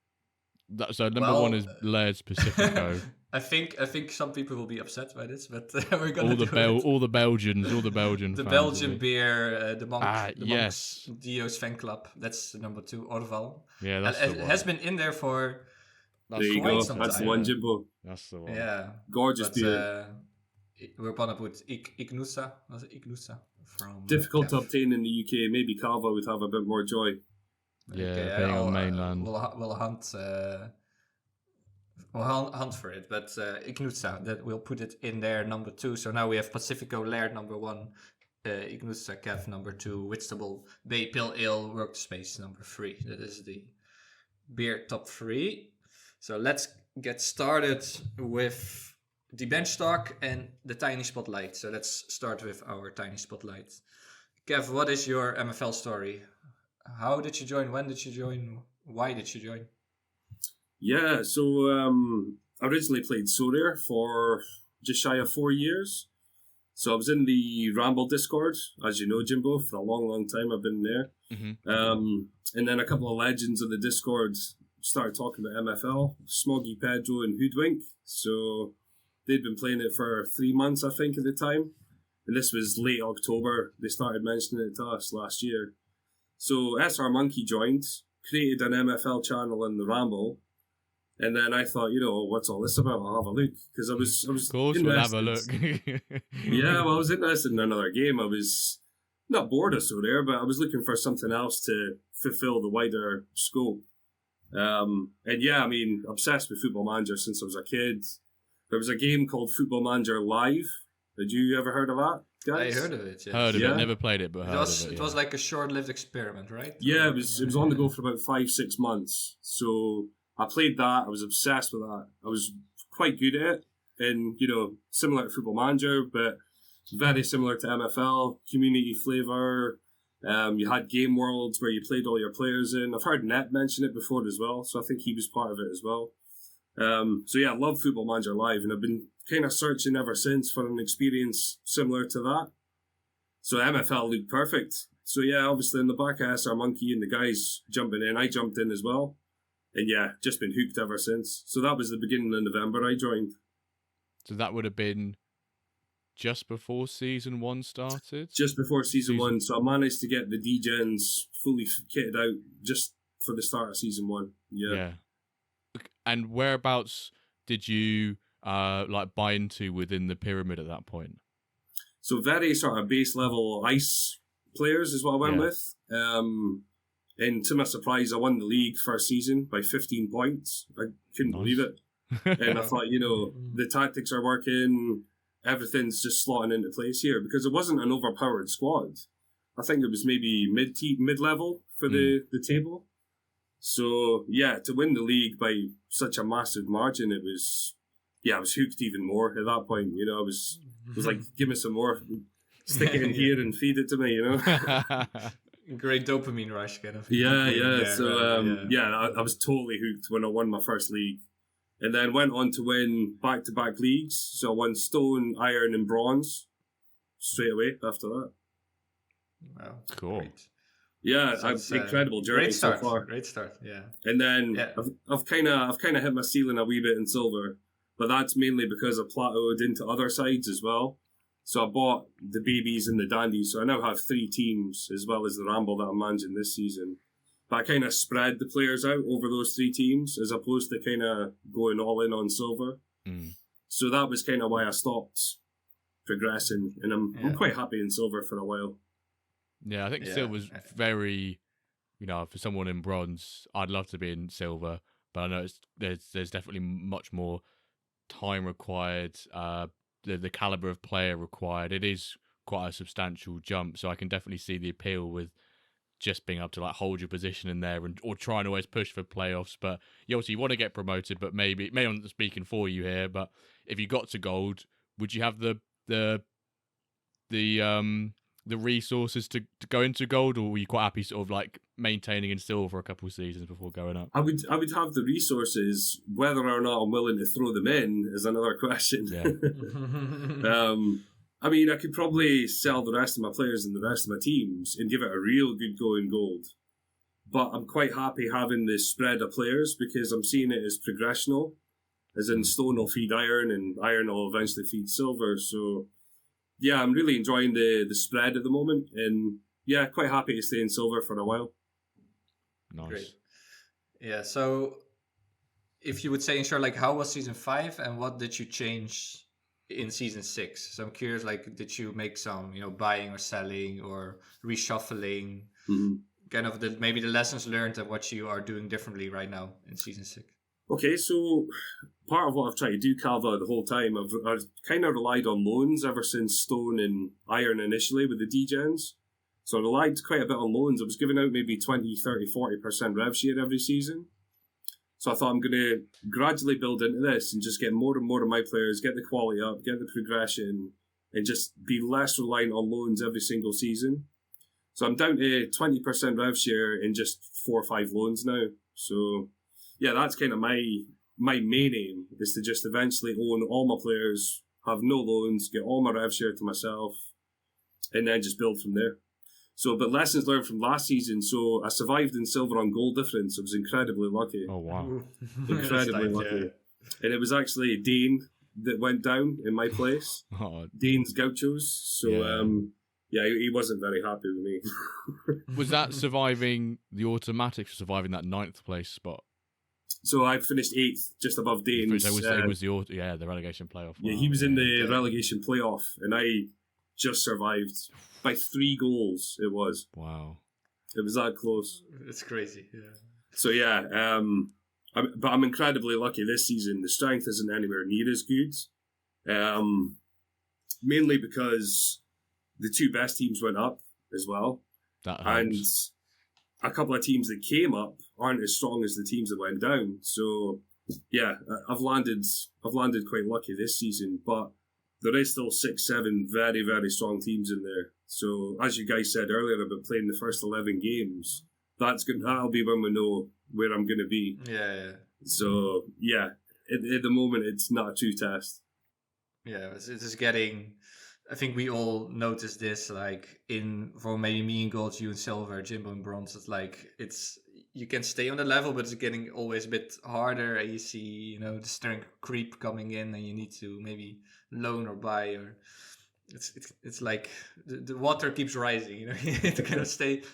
So number 1 is Laird's Pacifico. I think some people will be upset by this, but we're gonna all the Belgian the Belgian beer, the monk, yes, monks, Dio's fan club. That's number 2, Orval. Yeah, that's it has been in there for. There you go. That's the one, Jimbo. That's the one. Yeah, gorgeous beer. We're gonna put Ichnusa. Was it Ichnusa? From difficult to obtain in the UK. Maybe Calva would have a bit more joy. Yeah, being on mainland. We'll hunt. We'll hunt for it, but Ichnusa, that we'll put it in there number 2. So now we have Pacifico Laird number 1, Ichnusa Kev number 2, Whitstable Bay Pale Ale Workspace number 3. That is the beer top 3. So let's get started with the bench talk and the tiny spotlight. So let's start with our tiny spotlight. Kev, what is your MFL story? How did you join? When did you join? Why did you join? Yeah, so I originally played Sorare for just shy of 4 years. So I was in the Ramble Discord, as you know, Jimbo, for a long, long time. I've been there. Mm-hmm. And then a couple of legends of the Discord started talking about MFL, Smoggy, Pedro, and Hoodwink. So they'd been playing it for 3 months, I think, at the time. And this was late October. They started mentioning it to us last year. So SR Monkey joined, created an MFL channel in the Ramble. And then I thought, what's all this about? I'll have a look, because I was Of course, we'll have a look. Yeah, well, I was interested in another game. I was not bored or so there, but I was looking for something else to fulfill the wider scope. And yeah, I mean, obsessed with Football Manager since I was a kid. There was a game called Football Manager Live. Had you ever heard of that, guys? I heard of it. Yes. Heard of it, never played it, but heard of it. It was like a short-lived experiment, right? Yeah, it was on the go for about 5-6 months. So I played that. I was obsessed with that. I was quite good at it, and similar to Football Manager, but very similar to MFL. Community flavour. You had game worlds where you played all your players in. I've heard Net mention it before as well, so I think he was part of it as well. So yeah, I love Football Manager Live, and I've been kind of searching ever since for an experience similar to that. So MFL looked perfect. So yeah, obviously in the back of SR Monkey and the guys jumping in, I jumped in as well. And yeah, just been hooked ever since. So that was the beginning of November I joined. So that would have been just before Season 1 started? Just before Season 1. So I managed to get the D-Gens fully kitted out just for the start of Season 1. Yeah. And whereabouts did you buy into within the pyramid at that point? So very sort of base level ice players is what I went with. And to my surprise, I won the league first season by 15 points. I couldn't believe it. And I thought, the tactics are working, everything's just slotting into place here, because it wasn't an overpowered squad. I think it was maybe mid-level for the table. So, yeah, to win the league by such a massive margin, I was hooked even more at that point. I was like, give me some more, stick it in here and feed it to me, Great dopamine rush, kind of. Yeah. So, I was totally hooked when I won my first league. And then went on to win back-to-back leagues. So I won Stone, Iron, and Bronze straight away after that. Wow, cool. Great. Yeah, incredible journey so far. Great start, yeah. And then I've kind of hit my ceiling a wee bit in silver, but that's mainly because I plateaued into other sides as well. So I bought the babies and the dandies, so I now have 3 teams as well as the Ramble that I'm managing this season. But I kind of spread the players out over those 3 teams as opposed to kind of going all in on silver. So that was kind of why I stopped progressing, and I'm quite happy in silver for a while. Yeah, I think silver's very, for someone in bronze, I'd love to be in silver, but I know there's definitely much more time required, the caliber of player required. It is quite a substantial jump, so I can definitely see the appeal with just being able to hold your position in there or trying to always push for playoffs. But you want to get promoted, but maybe I'm not speaking for you here, but if you got to gold, would you have the resources to go into gold, or were you quite happy sort of maintaining in silver a couple of seasons before going up? I would have the resources. Whether or not I'm willing to throw them in is another question. Yeah. I mean, I could probably sell the rest of my players and the rest of my teams and give it a real good go in gold. But I'm quite happy having this spread of players because I'm seeing it as progressional. As in, Stone will feed Iron and Iron will eventually feed Silver. So, yeah, I'm really enjoying the spread at the moment. And, yeah, quite happy to stay in Silver for a while. Nice. Great. Yeah, so if you would say, how was Season 5 and what did you change in Season 6? So I'm curious, did you make some, buying or selling or reshuffling? Kind of maybe the lessons learned and what you are doing differently right now in Season 6. Okay, so part of what I've tried to do, Calva, the whole time, I've kind of relied on loans ever since Stone and Iron initially with the D-Gens. So I relied quite a bit on loans. I was giving out maybe 20, 30, 40% rev share every season. So I thought I'm going to gradually build into this and just get more and more of my players, get the quality up, get the progression, and just be less reliant on loans every single season. So I'm down to 20% rev share in just 4 or 5 loans now. So yeah, that's kind of my main aim, is to just eventually own all my players, have no loans, get all my rev share to myself, and then just build from there. So, but lessons learned from last season. So I survived in silver on goal difference. I was incredibly lucky. Oh, wow. Incredibly lucky. And it was actually Dane that went down in my place. Dane's Gauchos. So, he wasn't very happy with me. Was that surviving the automatics or surviving that 9th place spot? So I finished 8th, just above Danes. It was the relegation playoff. Yeah, he was in the relegation playoff, and I just survived by 3 goals. It was. Wow. It was that close. It's crazy. Yeah. So yeah, but I'm incredibly lucky this season. The strength isn't anywhere near as good. Mainly because the 2 best teams went up as well, and a couple of teams that came up aren't as strong as the teams that went down. So yeah, I've landed quite lucky this season, but there is still 6-7 very, very strong teams in there. So as you guys said earlier about playing the first 11 games, that'll be when we know where I'm going to be. Yeah. So yeah, at the moment it's not a true test. Yeah, it's just getting. I think we all noticed this, like for maybe me in gold, you in silver, Jimbo in bronze. It's like you can stay on the level, but it's getting always a bit harder. And you see, the strength creep coming in, and you need to maybe loan or buy, or it's like the water keeps rising. You to kind of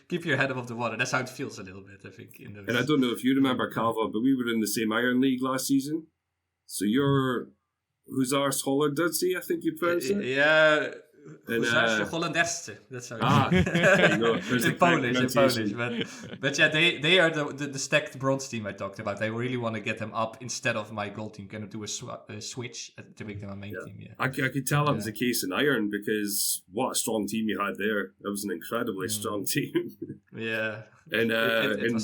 keep your head above the water. That's how it feels a little bit, I think. And I don't know if you remember, Calva, but we were in the same Iron League last season. So you're Huzaars Hollanderse, I think you pronounce it? Yeah. Huzaars Hollanderse. That's how there you go. in Polish. But yeah, they are the stacked bronze team I talked about. I really want to get them up instead of my gold team. Going to do a switch to make them a main team. Yeah, I could tell that was the case in Iron, because what a strong team you had there. It was an incredibly strong team. Yeah. And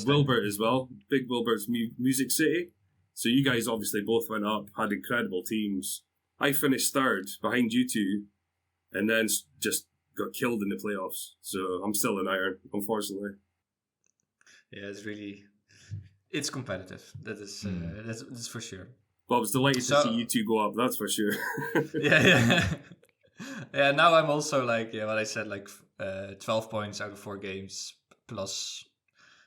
Wilbert as well. Big Wilbert's Music City. So you guys obviously both went up, had incredible teams. I finished 3rd behind you 2, and then just got killed in the playoffs. So I'm still in Iron, unfortunately. Yeah, it's competitive. That is that's for sure. Well, I was delighted to see you 2 go up, that's for sure. Yeah. Yeah, now I'm also what I said, 12 points out of 4 games plus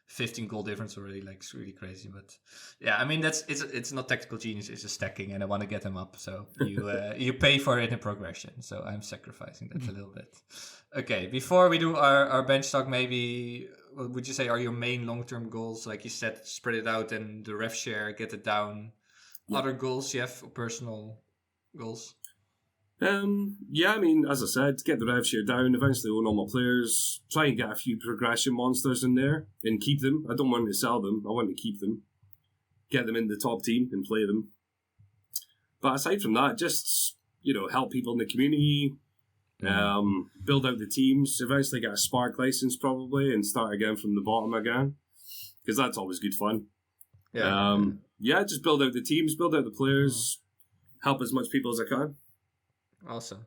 15 goal difference already, it's really crazy. But yeah, I mean it's not tactical genius, it's just stacking, and I want to get them up. So you pay for it in progression. So I'm sacrificing that a little bit. Okay, before we do our bench talk, maybe what would you say are your main long-term goals? Like you said, spread it out and the ref share, get it down. Yeah. Other goals you have, or personal goals? Yeah, I mean, as I said, get the rev share down, eventually own all my players, try and get a few progression monsters in there and keep them. I don't want to sell them, I want to keep them. Get them in the top team and play them. But aside from that, just, help people in the community, build out the teams, eventually get a Spark license probably and start again from the bottom again, because that's always good fun. Yeah. Just build out the teams, build out the players, help as much people as I can. Awesome.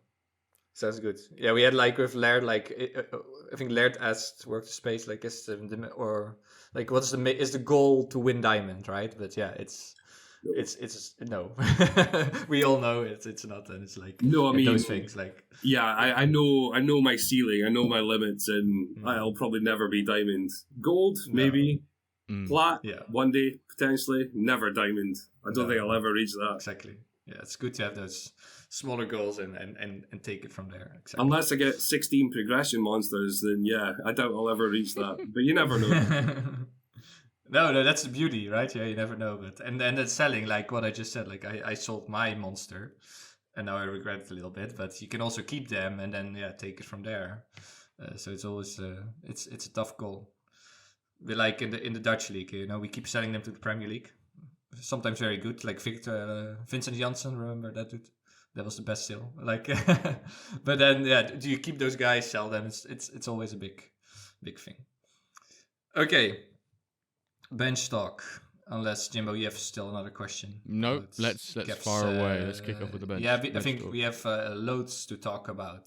Sounds good. Yeah, we had with Laird, I think Laird asked Workspace, is the goal to win Diamond, right? But yeah, it's no. We all know it's not, and it's no. I mean those things yeah. I know my ceiling. I know my limits, and I'll probably never be Diamond. Gold, maybe. Plat, one day potentially. Never Diamond. I don't think I'll ever reach that. Exactly. Yeah, it's good to have those smaller goals and take it from there. Exactly. Unless I get 16 progression monsters, then yeah, I doubt I'll ever reach that. But you never know. No, that's the beauty, right? Yeah, you never know. But and then selling, what I just said, I sold my monster, and now I regret it a little bit. But you can also keep them and then take it from there. So it's always it's a tough goal. We in the Dutch league, we keep selling them to the Premier League. Sometimes very good, Vincent Janssen, remember that dude? That was the best sale. But then do you keep those guys, sell them? It's always a big thing. Okay, bench talk. Unless Jimbo, you have still another question. No, let's fire away. Let's kick off with the bench. Yeah, I think we have loads to talk about.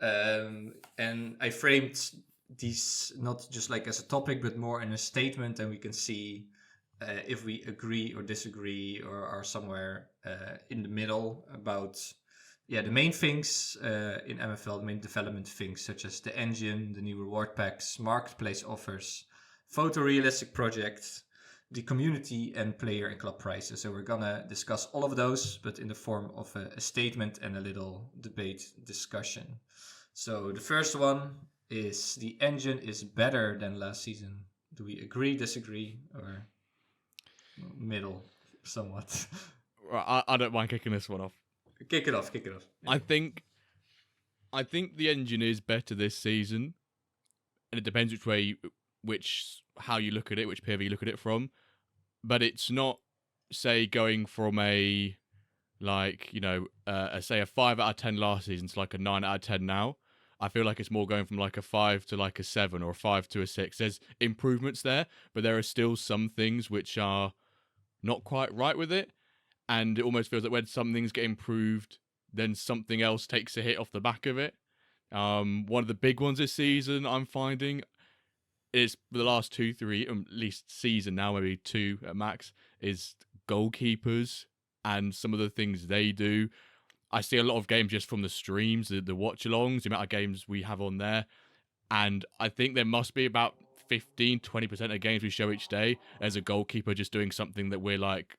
And I framed these not just as a topic, but more in a statement, and we can see if we agree or disagree or are somewhere in the middle about the main things in MFL, the main development things, such as the engine, the new reward packs, marketplace offers, Photorealistic Project, the community, and player and club prices. So we're gonna discuss all of those, but in the form of a statement and a little debate discussion. So the first one is the engine is better than last season. Do we agree, disagree, or... middle, somewhat. I don't mind kicking this one off. Kick it off. Yeah. I think the engine is better this season, and it depends how you look at it, which POV you look at it from. But it's not, say, going from a say a 5 out of 10 last season to like a 9 out of 10 now. I feel like it's more going from like a 5 to like a 7 or a 5 to a 6. There's improvements there, but there are still some things which are not quite right with it. And it almost feels like when some things get improved, then something else takes a hit off the back of it. One of the big ones this season I'm finding is for the last 2-3, at least season now, maybe 2 at max, is goalkeepers and some of the things they do. I see a lot of games just from the streams, the watch-alongs, the amount of games we have on there. And I think there must be about 15-20% of games we show each day as a goalkeeper just doing something that we're like,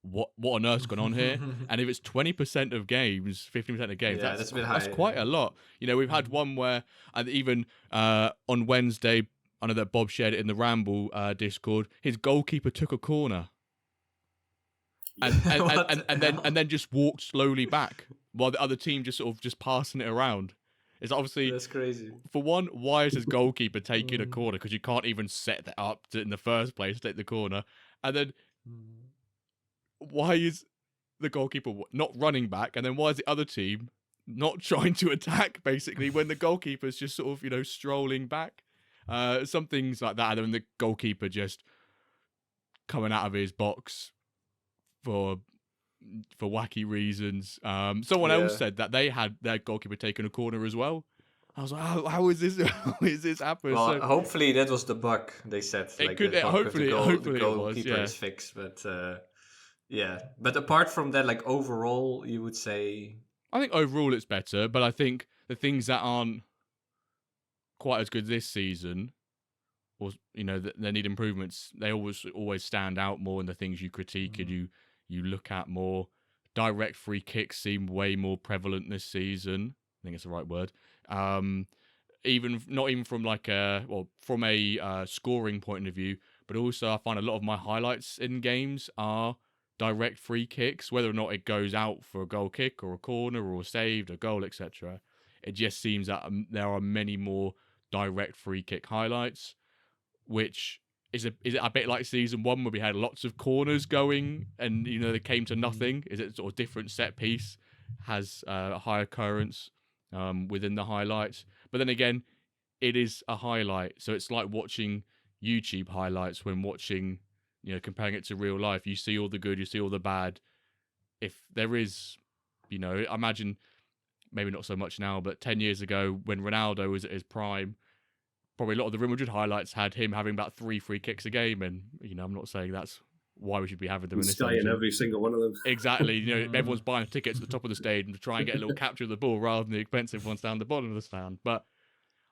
what on earth's gone on here? And if it's 20% of games, 15% of games, that's a bit high, that's quite a lot. We've had one where, and even on Wednesday, I know that Bob shared it in the Ramble Discord, his goalkeeper took a corner. And then just walked slowly back while the other team just sort of just passing it around. It's obviously, that's crazy. For one, why is his goalkeeper taking a corner? Because you can't even set that up in the first place to take the corner. And then why is the goalkeeper not running back? And then why is the other team not trying to attack, basically, when the goalkeeper's just sort of, strolling back? Some things like that. And then the goalkeeper just coming out of his box for wacky reasons. Someone else said that they had their goalkeeper taking a corner as well. I was like, how is this? How is this happening? Well, hopefully that was the bug. They said it could. Hopefully, the goalkeeper is fixed. But but apart from that, like overall, you would say. I think overall it's better, but I think the things that aren't quite as good this season, or that they need improvements, they always stand out more in the things you critique and you look at more. Direct free kicks seem way more prevalent this season. I think it's the right word. Not even from from a scoring point of view, but also I find a lot of my highlights in games are direct free kicks, whether or not it goes out for a goal kick or a corner or saved, a goal, etc. It just seems that there are many more direct free kick highlights, which is it a bit like season 1 where we had lots of corners going and they came to nothing? Is it sort of different set piece has a high occurrence within the highlights? But then again, it is a highlight, so it's like watching YouTube highlights when watching, comparing it to real life. You see all the good, you see all the bad. If there is, I imagine maybe not so much now, but 10 years ago when Ronaldo was at his prime, probably a lot of the Real Madrid highlights had him having about 3 free kicks a game, and I'm not saying that's why we should be having them in this season. Every single one of them. Exactly. Everyone's buying tickets at the top of the stadium to try and get a little capture of the ball rather than the expensive ones down the bottom of the stand. But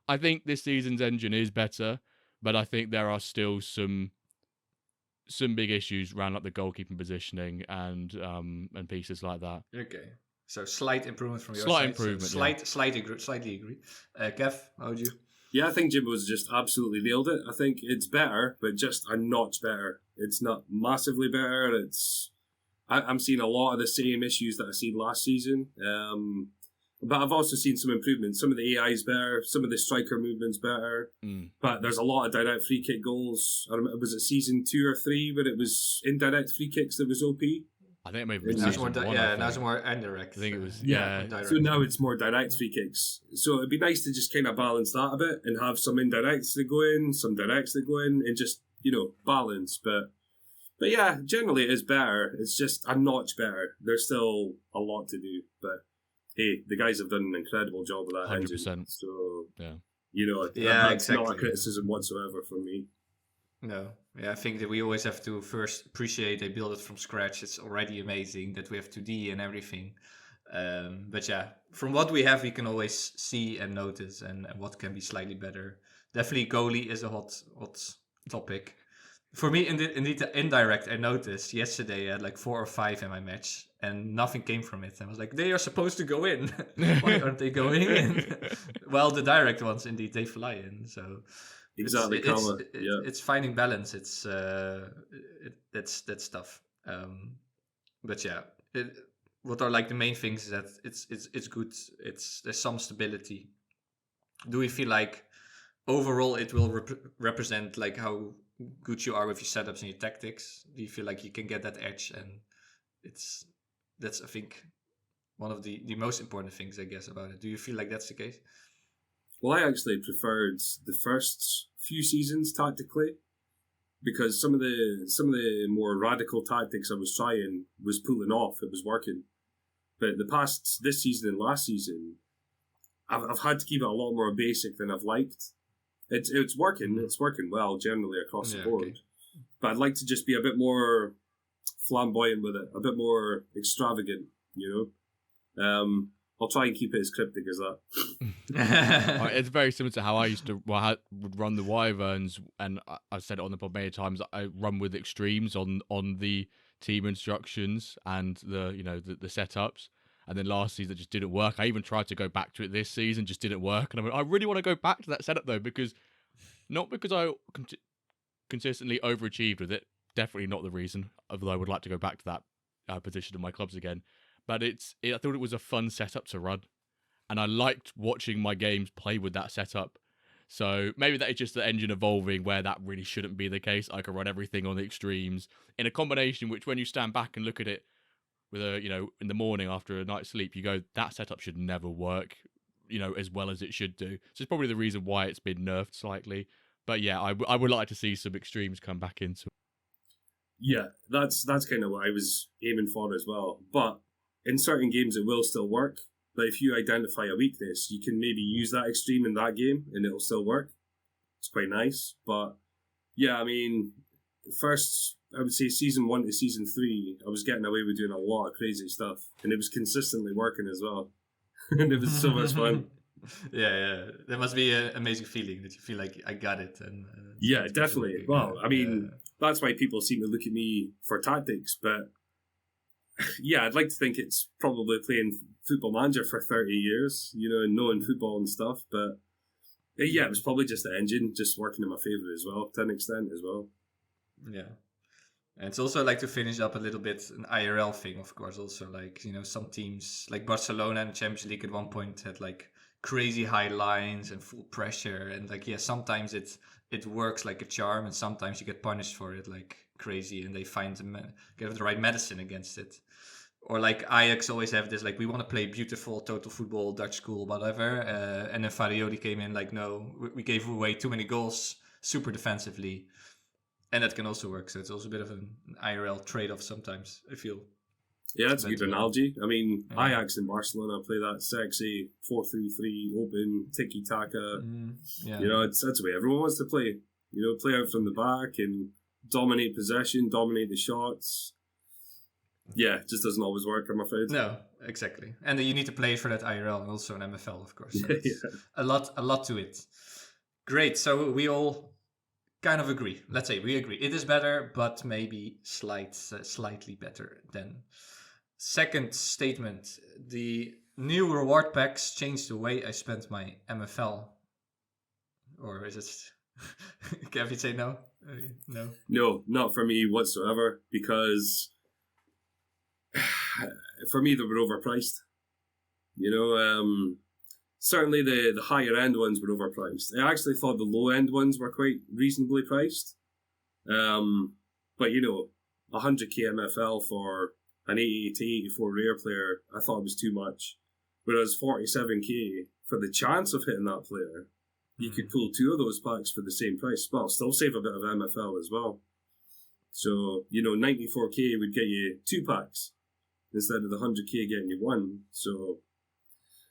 I think this season's engine is better, but I think there are still some big issues around like the goalkeeping positioning and pieces like that. Okay. So slight improvement from your side. Slightly agree. Kev, how would you? Yeah, I think Jimbo's just absolutely nailed it. I think it's better, but just a notch better. It's not massively better. I'm seeing a lot of the same issues that I seen last season. But I've also seen some improvements. Some of the AI is better. Some of the striker movement's better. But there's a lot of direct free kick goals. I remember, was it season 2 or 3 where it was indirect free kicks that was OP? I think it may have been now season 1. now it's more indirect. I think it was, So now it's more direct free kicks. So it'd be nice to just kind of balance that a bit and have some indirects that go in, some directs that go in, and just, balance. But yeah, generally it is better. It's just a notch better. There's still a lot to do. But hey, the guys have done an incredible job with that 100%. engine. So, that's exactly. Not a criticism whatsoever from me. No. Yeah, I think that we always have to first appreciate they build it from scratch. It's already amazing that we have 2D and everything. But yeah, from what we have, we can always see and notice and what can be slightly better. Definitely goalie is a hot topic. For me, indeed, the indirect, I noticed yesterday I had like 4 or 5 in my match and nothing came from it. I was like, they are supposed to go in. Why aren't they going in? Well, the direct ones, indeed, they fly in. So exactly, it's finding balance. It's that that's tough. But yeah, what are like the main things is that it's good. There's some stability. Do we feel like overall it will represent like how good you are with your setups and your tactics? Do you feel like you can get that edge? And that's I think one of the most important things, I guess, about it. Do you feel like that's the case? Well, I actually preferred the first few seasons tactically, because some of the more radical tactics I was trying was pulling off. It was working. But this season and last season, I've had to keep it a lot more basic than I've liked. It's working. It's working well generally across the board. Okay. But I'd like to just be a bit more flamboyant with it, a bit more extravagant, you know. I'll try and keep it as cryptic as that. It's very similar to how I used to would run the Wyverns, and I've said it on the pod many times. I run with extremes on the team instructions and the setups. And then last season it just didn't work. I even tried to go back to it this season, just didn't work. And I really want to go back to that setup though, not because I consistently overachieved with it. Definitely not the reason. Although I would like to go back to that position in my clubs again. But I thought it was a fun setup to run, and I liked watching my games play with that setup. So maybe that is just the engine evolving where that really shouldn't be the case. I can run everything on the extremes in a combination which, when you stand back and look at it with in the morning after a night's sleep, you go, that setup should never work, as well as it should do. So it's probably the reason why it's been nerfed slightly. But yeah, I would like to see some extremes come back into it. Yeah, that's kind of what I was aiming for as well. But in certain games, it will still work. Like if you identify a weakness, you can maybe use that extreme in that game and it'll still work. It's quite nice. But yeah, I mean, first, I would say season 1 to season 3, I was getting away with doing a lot of crazy stuff. And it was consistently working as well. And it was so much fun. Yeah. There must be an amazing feeling that you feel like I got it. And yeah, definitely. Well, I mean, that's why people seem to look at me for tactics, but yeah, I'd like to think it's probably playing Football Manager for 30 years, and knowing football and stuff. But yeah, it was probably just the engine just working in my favour as well, to an extent as well. Yeah. And it's also like to finish up a little bit an IRL thing, of course. Also, like, some teams like Barcelona in the Champions League at one point had like crazy high lines and full pressure. And like, yeah, sometimes it works like a charm, and sometimes you get punished for it like crazy, and they get the right medicine against it. Or like Ajax always have this, like, we want to play beautiful, total football, Dutch school, whatever. And then Farioli came in like, no, we gave away too many goals, super defensively. And that can also work. So it's also a bit of an IRL trade-off sometimes, I feel. Yeah, that's a good analogy. I mean, Ajax and Barcelona play that sexy 4-3-3, open, tiki-taka. That's the way everyone wants to play. Play out from the back and dominate possession, dominate the shots. Yeah, it just doesn't always work, I'm afraid. No, exactly. And you need to play for that IRL and also an MFL, of course. So a lot to it. Great. So we all kind of agree. Let's say we agree. It is better, but maybe slightly better than. Second statement. The new reward packs changed the way I spent my MFL. Or is it... Kev, you say no? No? No, not for me whatsoever, because... for me, they were overpriced. Certainly the higher end ones were overpriced. I actually thought the low end ones were quite reasonably priced. But 100k MFL for an 88 to 84 rare player, I thought was too much. Whereas 47k for the chance of hitting that player, you could pull 2 of those packs for the same price. Well, still save a bit of MFL as well. So 94k would get you 2 packs instead of the 100k getting you 1. So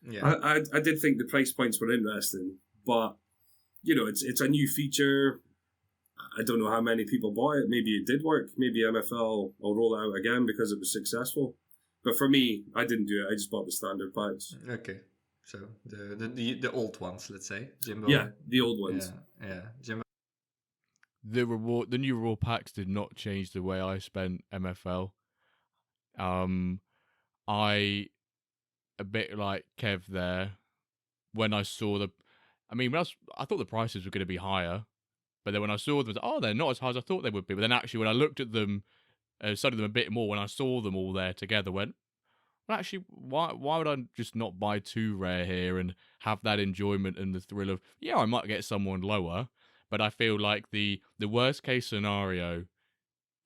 yeah, I did think the price points were interesting, but it's a new feature. I don't know how many people bought it. Maybe it did work. Maybe MFL will roll it out again because it was successful. But for me, I didn't do it. I just bought the standard packs. Okay, so the old ones, let's say, Jimbo. Yeah, the old ones. Yeah, Jimbo. The new reward packs did not change the way I spent MFL. I, a bit like Kev there, when I saw I thought the prices were going to be higher, But then when I saw them, I was like, oh, they're not as high as I thought they would be. But then actually, when I looked at them, studied them a bit more, when I saw them all there together, went, well, actually, why would I just not buy 2 rare here and have that enjoyment and the thrill of, yeah, I might get someone lower, but I feel like the worst case scenario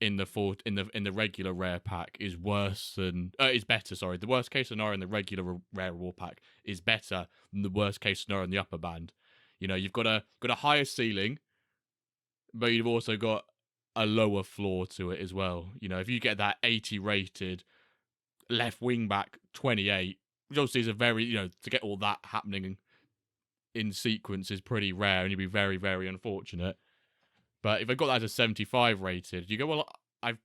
in the regular rare pack is better. Sorry, the worst case scenario in the regular rare reward pack is better than the worst case scenario in the upper band. You know, you've got a higher ceiling, but you've also got a lower floor to it as well. You know, if you get that 80 rated left wing back 28, which obviously is a very, you know, to get all that happening in sequence is pretty rare, and you'd be very, very unfortunate. But if I got that as a 75 rated, you go, well, I've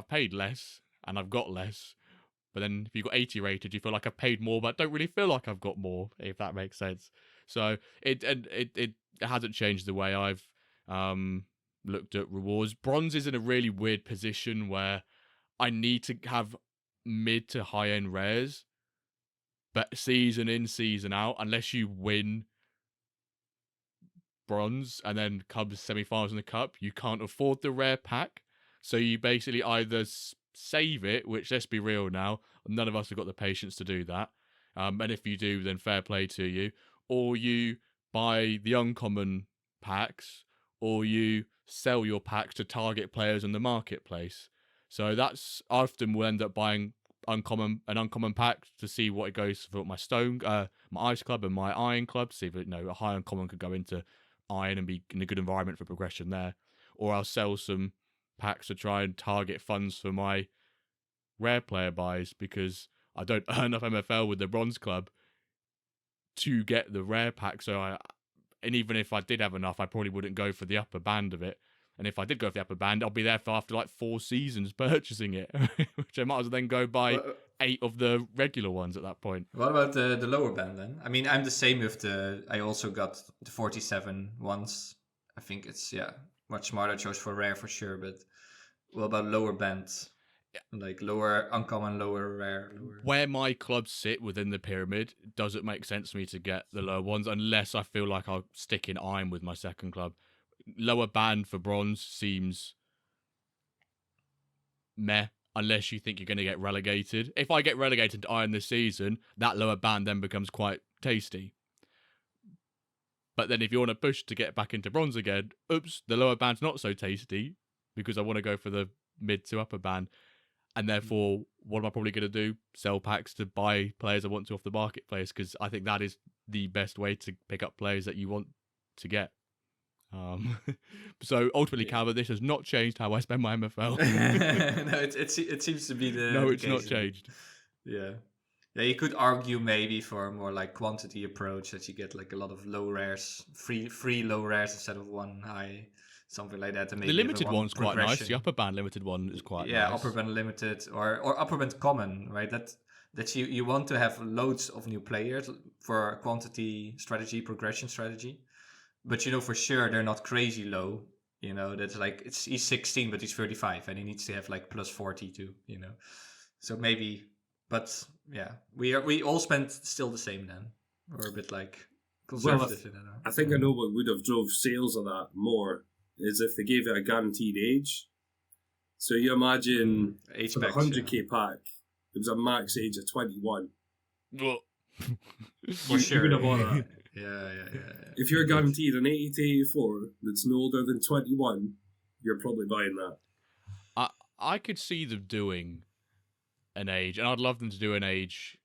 paid less and I've got less. But then if you got 80 rated, you feel like I've paid more, but don't really feel like I've got more, if that makes sense. So it hasn't changed the way I've looked at rewards. Bronze is in a really weird position where I need to have mid to high end rares, but season in, season out, unless you win bronze and then comes semi-finals in the cup, you can't afford the rare pack. So you basically either save it, which, let's be real now, none of us have got the patience to do that, and if you do, then fair play to you, or you buy the uncommon packs, or you sell your packs to target players in the marketplace. So that's often we'll end up buying an uncommon pack to see what it goes for my stone, my ice club and my iron club, to see if a high uncommon could go into iron and be in a good environment for progression there. Or I'll sell some packs to try and target funds for my rare player buys, because I don't earn enough MFL with the bronze club to get the rare pack. And even if I did have enough, I probably wouldn't go for the upper band of it. And if I did go for the upper band, I'll be there for after like 4 seasons purchasing it, which I might as well then go buy 8 of the regular ones at that point. What about the lower band then? I mean, I'm the same with I also got the 47 ones. I think it's, much smarter choice for rare for sure. But what about lower band? Like lower uncommon, lower rare? Where my clubs sit within the pyramid, does it make sense for me to get the lower ones unless I feel like I'll stick in iron with my second club? Lower band for bronze seems meh, unless you think you're going to get relegated. If I get relegated to iron this season, that lower band then becomes quite tasty. But then if you want to push to get back into bronze again, oops, the lower band's not so tasty, because I want to go for the mid to upper band. And therefore, what am I probably going to do? Sell packs to buy players I want to off the marketplace, because I think that is the best way to pick up players that you want to get. So ultimately, Calvin, this has not changed how I spend my MFL. No, it seems to be the no, the it's not case. changed. Yeah, you could argue maybe for a more like quantity approach, that you get like a lot of low rares, free low rares instead of one high, something like that. And maybe The limited one's quite nice. The upper band limited one is quite nice. Upper band limited or upper band common, right? That you want to have loads of new players for a quantity strategy, progression strategy. But for sure they're not crazy low. That's like he's 16, but he's 35, and he needs to have like plus 40 too. So maybe, but yeah, we all spent still the same then. We're a bit like conservative. I think I know what would have drove sales of that more is if they gave it a guaranteed age. So you imagine for the 100k pack, it was a max age of 21. For sure. You would have bought that. Yeah. If you're guaranteed an 80 to 84 that's no older than 21, you're probably buying that. I could see them doing an age, and I'd love them to do an age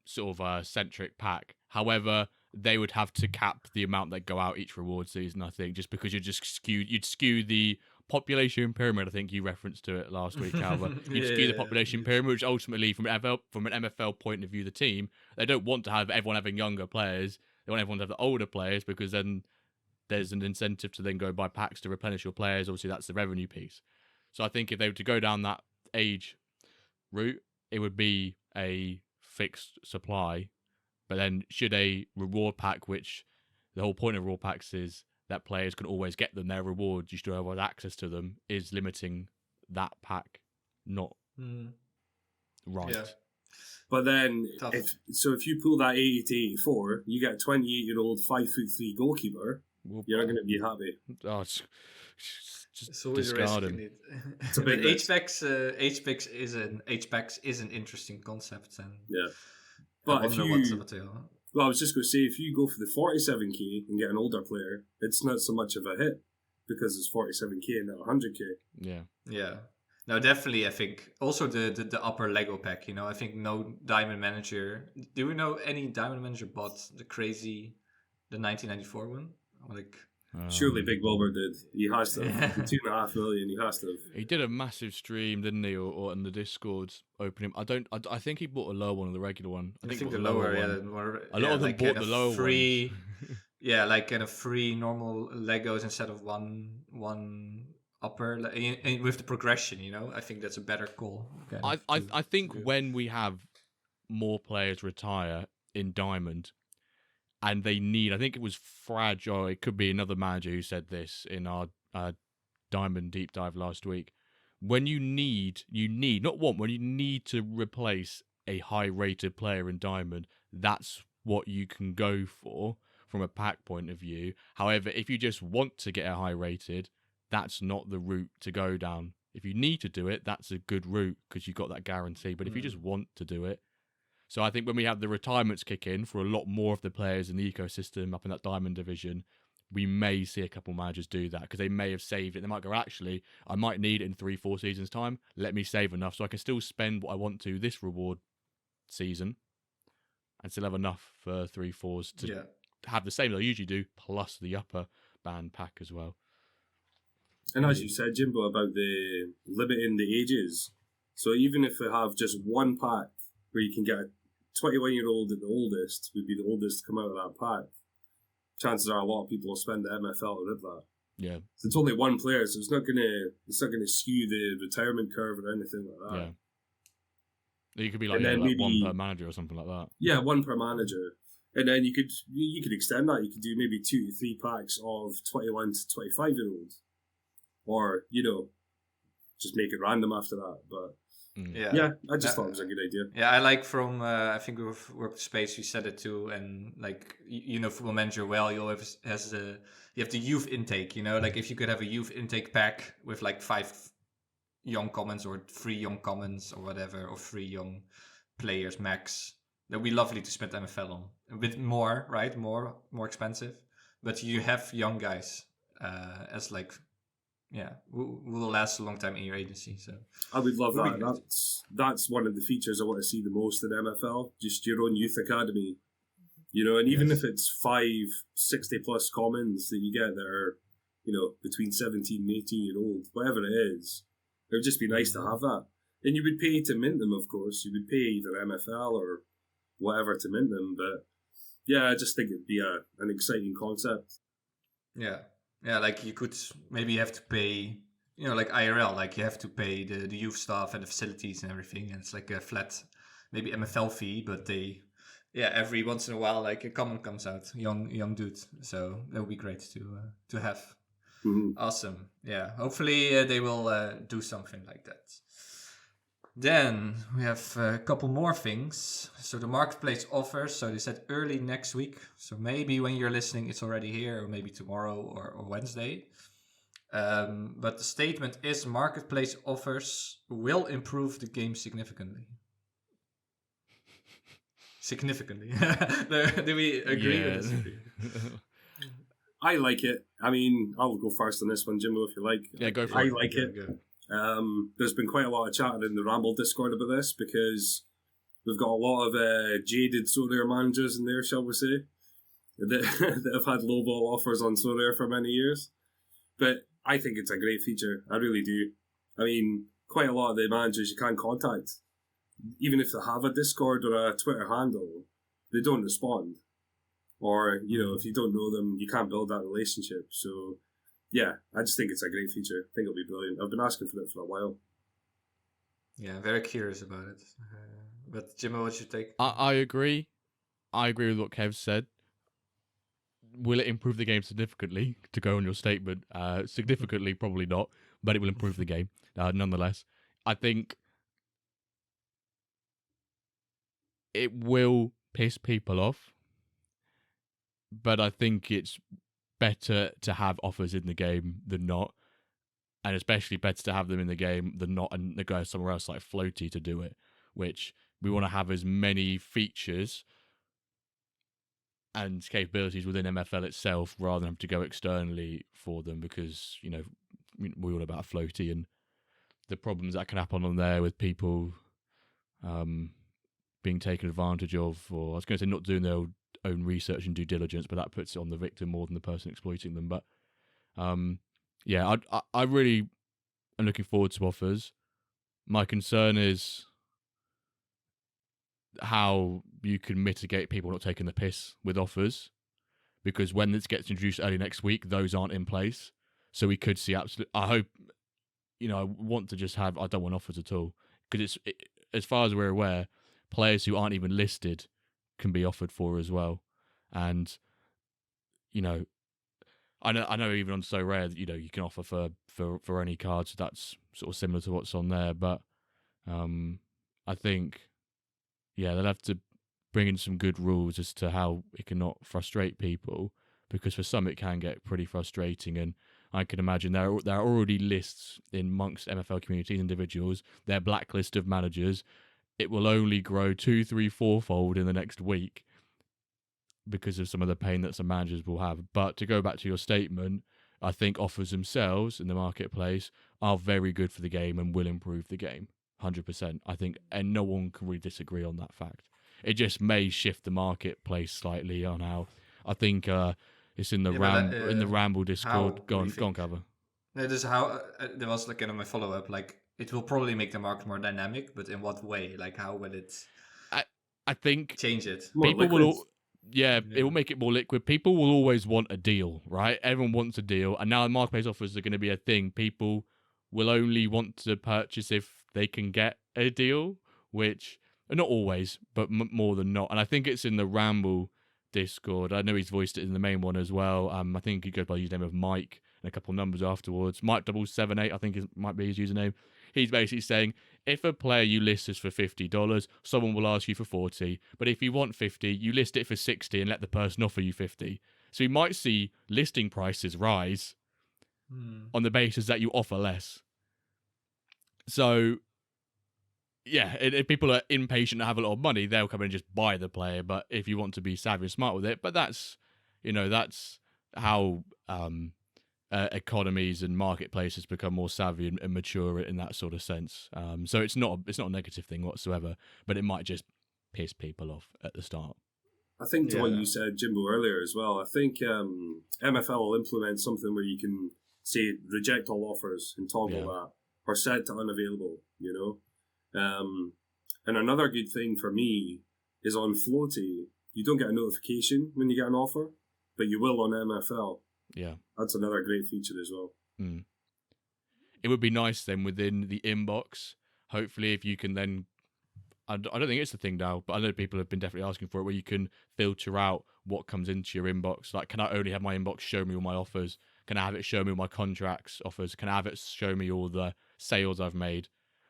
sort of centric pack. However, they would have to cap the amount that go out each reward season, I think, just because you'd skew the population pyramid. I think you referenced to it last week, Calvin. You'd skew the population pyramid, which ultimately, from an MFL point of view, the team, they don't want to have everyone having younger players. They want everyone to have the older players, because then there's an incentive to then go buy packs to replenish your players. Obviously, that's the revenue piece. So I think if they were to go down that age route, it would be a fixed supply. But then should a reward pack, which the whole point of reward packs is that players can always get them, their rewards, you should have access to them, is limiting that pack not right. Yeah. But then, if you pull that 80 to 84, you get a 28-year-old 5'3" goalkeeper You're not going to be happy. Oh, just always discard a him. risk. It's a big But risk. H-packs is an interesting concept, and Yeah. I But if wonder you, what they are. well, I was just going to say, if you go for the 47k and get an older player, it's not so much of a hit because it's 47k and not 100k. Yeah. Yeah. No, definitely. I think also the upper Lego pack. I think no Diamond Manager. Do we know any Diamond Manager bought the 1994 one? Like, Surely Big Wilbur did. He has to have. Yeah. The 2.5 million, he has to have. He did a massive stream, didn't he? Or on the Discord opening. I think he bought a lower one or the regular one. I think he the bought lower, one. more, A lot of them like bought kind the of lower free, ones. yeah, like kind of free normal Legos instead of one upper and with the progression. I think that's a better call. I think when we have more players retire in Diamond, and they need, I think it was Fragile, it could be another manager who said this in our Diamond deep dive last week. When you need to replace a high rated player in Diamond, that's what you can go for from a pack point of view. However, if you just want to get a high rated, that's not the route to go down. If you need to do it, that's a good route because you've got that guarantee. But if you just want to do it, so I think when we have the retirements kick in for a lot more of the players in the ecosystem up in that Diamond division, we may see a couple managers do that because they may have saved it. They might go, actually, I might need it in 3-4 seasons' time. Let me save enough so I can still spend what I want to this reward season and still have enough for 3-4s to have the same that I usually do, plus the upper band pack as well. And as you said, Jimbo, about the limiting the ages. So even if we have just one pack where you can get a 21-year-old at the oldest, would be the oldest to come out of that pack, chances are a lot of people will spend the MFL to rip that. Yeah. So it's only one player, so it's not gonna skew the retirement curve or anything like that. Yeah. You could be like, like one per manager or something like that. Yeah, one per manager. And then you could extend that. You could do maybe 2 to 3 packs of 21 to 25-year-old. Or, just make it random after that. But yeah, I just thought it was a good idea. Yeah, I like from, I think we've worked space, we said it too, and like, Football Manager, well, you always you have the youth intake, like if you could have a youth intake pack with like 5 young commons or 3 young commons or whatever, or 3 young players max, that would be lovely to spend MFL on. A bit more, right? More expensive, but you have young guys as like, will last a long time in your agency. So I would love that. That's one of the features I want to see the most in MFL. Just your own youth academy, and even if it's 5 60+ commons that you get that are, between 17 and 18-year-old, whatever it is, it would just be nice to have that. And you would pay to mint them, of course. You would pay either MFL or whatever to mint them. But yeah, I just think it'd be an exciting concept. Yeah. Yeah, like you could maybe have to pay, like IRL, like you have to pay the youth staff and the facilities and everything. And it's like a flat, maybe MFL fee, but every once in a while, like a common comes out, young dude. So that would be great to have. Mm-hmm. Awesome. Yeah, hopefully they will do something like that. Then we have a couple more things. So the marketplace offers, so they said early next week. So maybe when you're listening, it's already here, or maybe tomorrow or Wednesday. But the statement is marketplace offers will improve the game significantly. Significantly. Do we agree or disagree? I like it. I mean, I'll go first on this one, Jimbo, if you like. Yeah, go for it. I like it. Go. There's been quite a lot of chatter in the Ramble Discord about this because we've got a lot of jaded Sorare managers in there, shall we say, that have had lowball offers on Sorare for many years. But I think it's a great feature. I really do. I mean, quite a lot of the managers you can't contact. Even if they have a Discord or a Twitter handle, they don't respond. Or, if you don't know them, you can't build that relationship. So yeah, I just think it's a great feature. I think it'll be brilliant. I've been asking for it for a while. Yeah, very curious about it. But Jimmo, what's your take? I agree. I agree with what Kev said. Will it improve the game significantly? To go on your statement, significantly, probably not, but it will improve the game nonetheless. I think it will piss people off, but I think it's better to have offers in the game than not, and especially better to have them in the game than not, and they go somewhere else like Floaty to do it, which we want to have as many features and capabilities within MFL itself rather than have to go externally for them, because, you know, we're all about Floaty and the problems that can happen on there with people being taken advantage of, or I was going to say not doing their own research and due diligence, but that puts it on the victim more than the person exploiting them. But yeah, I really am looking forward to offers. My concern is how you can mitigate people not taking the piss with offers, because when this gets introduced early next week, those aren't in place. So we could see I hope, you know, I want to just have, I don't want offers at all, because as far as we're aware, players who aren't even listed can be offered for as well. And, you know, I know even on So Rare that, you know, you can offer for any cards. That's sort of similar to what's on there. But I think, yeah, they'll have to bring in some good rules as to how it cannot frustrate people, because for some it can get pretty frustrating. And I can imagine there are already lists in amongst MFL communities, individuals, their blacklist of managers. It will only grow 2, 3, 4-fold in the next week because of some of the pain that some managers will have. But to go back to your statement, I think offers themselves in the marketplace are very good for the game and will improve the game, 100%. I think, and no one can really disagree on that fact. It just may shift the marketplace slightly on how. I think it's in the in the Ramble Discord. Go on, cover. That is how there was like my follow up. Like, it will probably make the market more dynamic, but in what way? Like, how will it? I think change it. People will. Yeah, it will make it more liquid. People will always want a deal, right? Everyone wants a deal, and now the marketplace offers are going to be a thing. People will only want to purchase if they can get a deal, which not always, but more than not. And I think it's in the Ramble Discord. I know he's voiced it in the main one as well. I think he goes by the username of Mike and a couple of numbers afterwards. Mike778, I think might be his username. He's basically saying, if a player you list is for $50, someone will ask you for $40. But if you want $50, you list it for $60 and let the person offer you $50. So you might see listing prices rise on the basis that you offer less. So, yeah, if people are impatient to have a lot of money, they'll come in and just buy the player. But if you want to be savvy and smart with it, but that's how economies and marketplaces become more savvy and mature in that sort of sense. So it's not a negative thing whatsoever, but it might just piss people off at the start. I think to what you said, Jimbo, earlier as well, I think MFL will implement something where you can say reject all offers and toggle that, or set to unavailable, you know. And another good thing for me is on Floaty, you don't get a notification when you get an offer, but you will on MFL. Yeah. That's another great feature as well. It would be nice then within the inbox, hopefully, if you can then, I don't think it's the thing now, but I know people have been definitely asking for it, where you can filter out what comes into your inbox. Like, can I only have my inbox show me all my offers? Can I have it show me all my contracts offers? Can I have it show me all the sales I've made?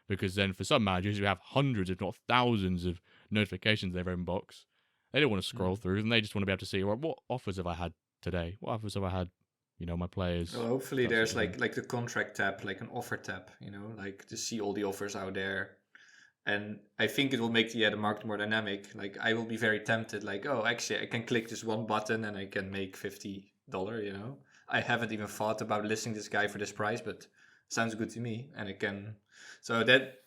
Because then for some managers who have hundreds, if not thousands of notifications in their inbox, they don't want to scroll through, and they just want to be able to see, well, what offers have I had today? What offers have I had? You know, my players. Well, hopefully there's like the contract tab, like an offer tab, you know, like to see all the offers out there. And I think it will make the market more dynamic. Like, I will be very tempted, like, oh, actually I can click this one button and I can make $50, you know. I haven't even thought about listing this guy for this price, but sounds good to me, and it can. So that,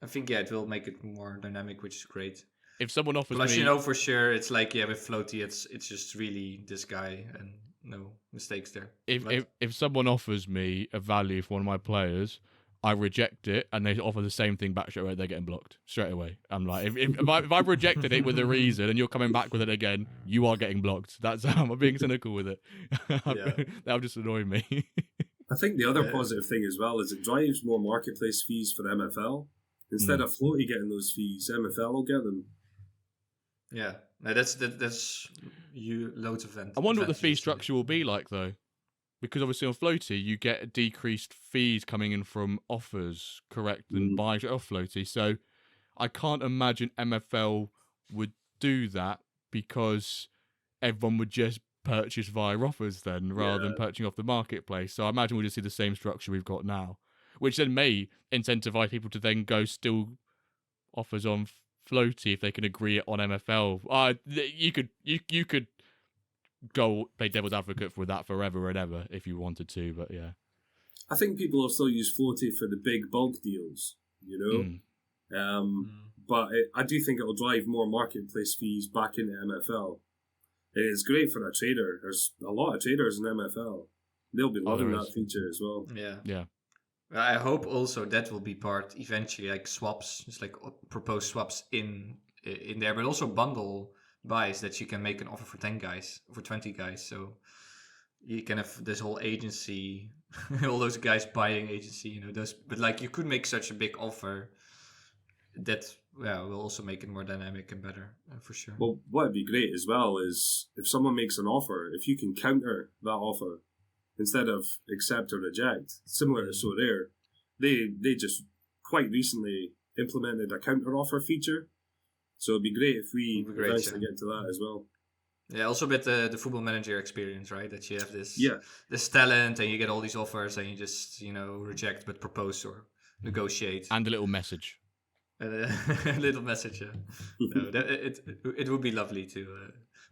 I think, it will make it more dynamic, which is great. If someone offers Plus, me, you know for sure, it's like with Floaty, it's just really this guy and no mistakes there. If someone offers me a value for one of my players, I reject it, and they offer the same thing back straight away, they're getting blocked straight away. I'm like, if I've rejected it with a reason, and you're coming back with it again, you are getting blocked. That's how I'm being cynical with it. That'll just annoy me. I think the other positive thing as well is it drives more marketplace fees for the MFL. Instead of Floaty getting those fees, MFL will get them. Yeah, no, that's you loads of I wonder what the fee structure will be like, though, because obviously on Floaty you get decreased fees coming in from offers, correct, than buying off Floaty. So I can't imagine MFL would do that, because everyone would just purchase via offers then, rather than purchasing off the marketplace. So I imagine we'll just see the same structure we've got now, which then may incentivize people to then go still offers on floaty if they can agree it on MFL. You could go play devil's advocate for that forever and ever if you wanted to, but yeah. I think people will still use floaty for the big bulk deals, But I do think it'll drive more marketplace fees back into MFL. It's great for a trader. There's a lot of traders in MFL. They'll be loving that feature as well. Yeah. I hope also that will be part eventually, like swaps, just like propose swaps in there, but also bundle buys that you can make an offer for 10 guys, for 20 guys. So you can have this whole agency, all those guys buying agency, but like you could make such a big offer that will also make it more dynamic and better, for sure. Well, what would be great as well is if someone makes an offer, if you can counter that offer instead of accept or reject, similar to So Rare, they just quite recently implemented a counter offer feature. So it'd be great if we eventually get to that as well. Yeah, also with the Football Manager experience, right? That you have this talent and you get all these offers and you just, reject but propose or negotiate. And a little message. A little message, yeah. No, it would be lovely to...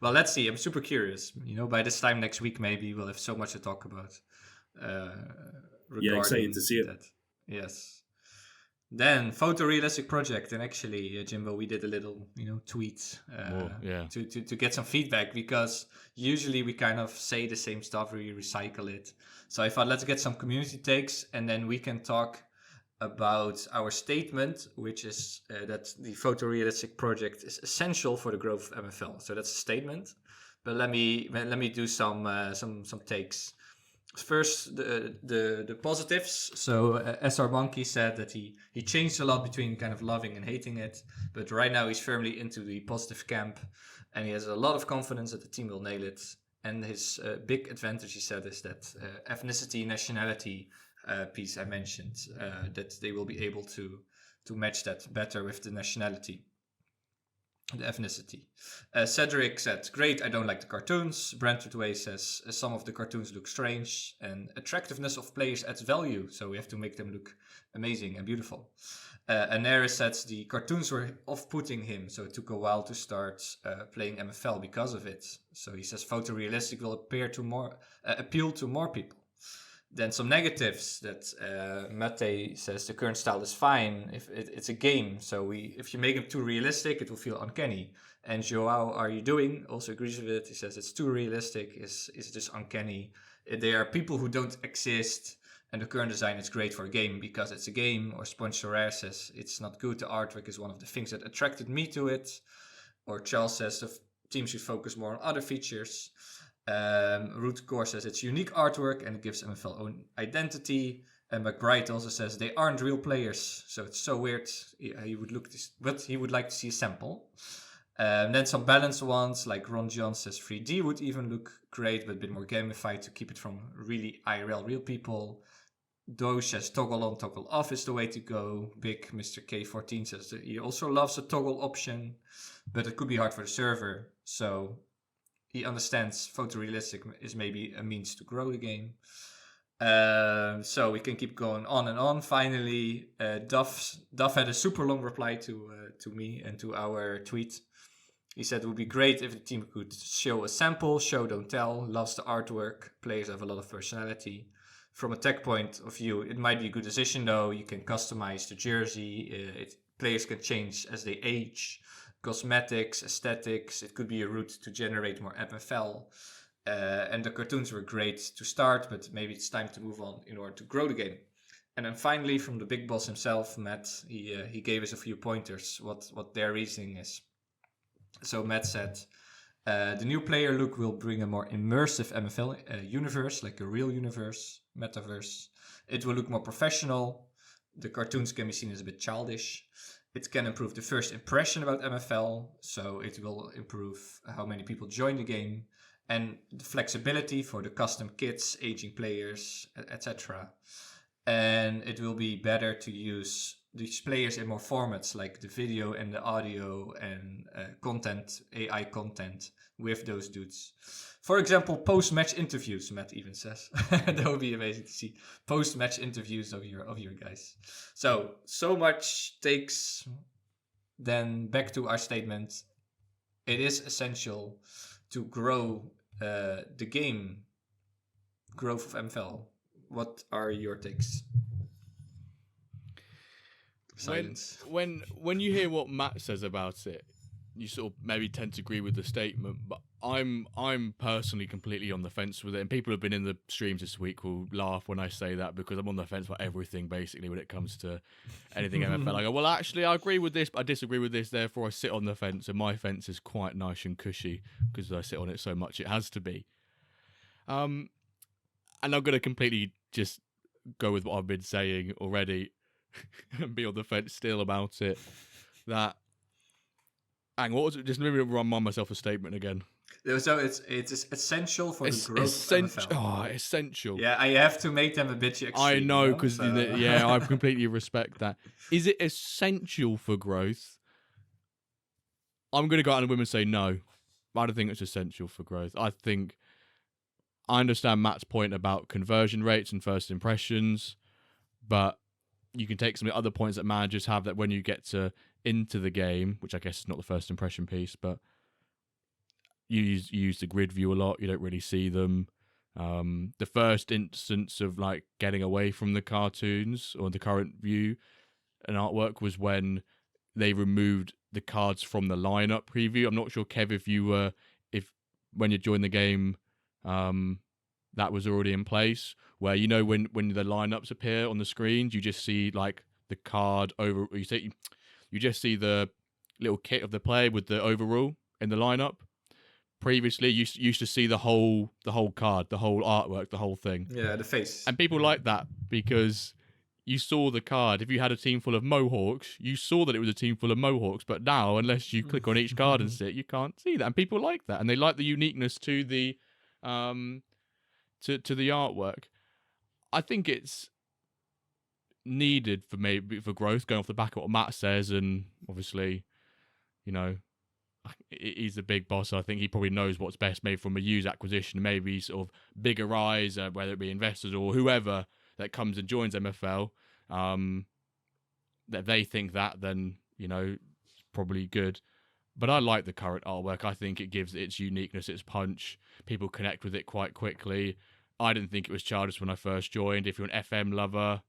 well, let's see. I'm super curious. By this time next week, maybe we'll have so much to talk about. Excited to see it. That. Yes. Then Photorealistic Project, and actually, Jimbo, we did a little, tweet to get some feedback, because usually we kind of say the same stuff, we recycle it. So I thought, let's get some community takes, and then we can talk about our statement, which is that the Photorealistic Project is essential for the growth of MFL. So that's a statement. But let me do some takes. First, the positives. So SR Monkey said that he changed a lot between kind of loving and hating it, but right now he's firmly into the positive camp, and he has a lot of confidence that the team will nail it. And his big advantage, he said, is that ethnicity, nationality piece I mentioned, that they will be able to match that better with the nationality. The ethnicity. Cedric said, great, I don't like the cartoons. Brentwood Way says, some of the cartoons look strange, and attractiveness of players adds value, so we have to make them look amazing and beautiful. Anaris says the cartoons were off-putting him, so it took a while to start playing MFL because of it. So he says photorealistic will appeal to more people. Then some negatives that Mate says the current style is fine if it's a game. So if you make it too realistic, it will feel uncanny. And Joao, are you doing? Also agrees with it. He says it's too realistic. It's just uncanny. There are people who don't exist, and the current design is great for a game because it's a game. Or Sponge Rare says it's not good. The artwork is one of the things that attracted me to it. Or Charles says the team should focus more on other features. Root Core says it's unique artwork and it gives MFL own identity. And McBride also says they aren't real players, so it's so weird. He would like to see a sample. Then some balanced ones, like Ron John says 3D would even look great, but a bit more gamified to keep it from really IRL real people. Doge says toggle on, toggle off is the way to go. Big Mr. K14 says that he also loves a toggle option, but it could be hard for the server, so he understands photorealistic is maybe a means to grow the game. So we can keep going on and on. Finally, Duff had a super long reply to me and to our tweet. He said it would be great if the team could show a sample, show, don't tell, loves the artwork, players have a lot of personality. From a tech point of view, it might be a good decision though. You can customize the jersey, players can change as they age. Cosmetics, aesthetics, it could be a route to generate more MFL. And the cartoons were great to start, but maybe it's time to move on in order to grow the game. And then finally, from the big boss himself, Matt, he gave us a few pointers, what their reasoning is. So Matt said, the new player look will bring a more immersive MFL universe, like a real universe, Metaverse. It will look more professional. The cartoons can be seen as a bit childish. It can improve the first impression about MFL, so it will improve how many people join the game, and the flexibility for the custom kits, aging players, etc. And it will be better to use these players in more formats, like the video and the audio and content, AI content with those dudes. For example, post-match interviews, Matt even says. That would be amazing to see. Post-match interviews of your guys. So much takes. Then back to our statement. It is essential to grow the game growth of MFL. What are your takes? Silence. When you hear what Matt says about it, you sort of maybe tend to agree with the statement, but I'm personally completely on the fence with it. And people who have been in the streams this week will laugh when I say that, because I'm on the fence for everything basically when it comes to anything MFL. I go, well, actually, I agree with this, but I disagree with this. Therefore, I sit on the fence, and my fence is quite nice and cushy because I sit on it so much. It has to be. And I'm going to completely just go with what I've been saying already and be on the fence still about it. What was it? Just let me remind myself a statement again. So it's essential for the growth of MFL. Oh, essential. Yeah, I have to make them a bit extreme. I know, because I completely respect that. Is it essential for growth? I'm going to go out on a whim and say no. I don't think it's essential for growth. I understand Matt's point about conversion rates and first impressions, but you can take some of the other points that managers have, that when you get into the game, which I guess is not the first impression piece, but you use the grid view a lot. You don't really see them. The first instance of like getting away from the cartoons or the current view and artwork was when they removed the cards from the lineup preview. I'm not sure, Kev, if when you joined the game, that was already in place, where when the lineups appear on the screens, you just see like the card over. You just see the little kit of the player with the overall in the lineup. Previously, you used to see the whole card, the whole artwork, the whole thing. Yeah, the face. And people like that because you saw the card. If you had a team full of Mohawks, you saw that it was a team full of Mohawks. But now, unless you click on each card and sit, you can't see that. And people like that, and they like the uniqueness to the to the artwork. I think it's needed for growth, going off the back of what Matt says, and obviously, he's the big boss. So I think he probably knows what's best, maybe from a user acquisition, maybe sort of bigger eyes, whether it be investors or whoever that comes and joins MFL, that they think that, then, it's probably good. But I like the current artwork. I think it gives its uniqueness, its punch. People connect with it quite quickly. I didn't think it was childish when I first joined. If you're an FM lover,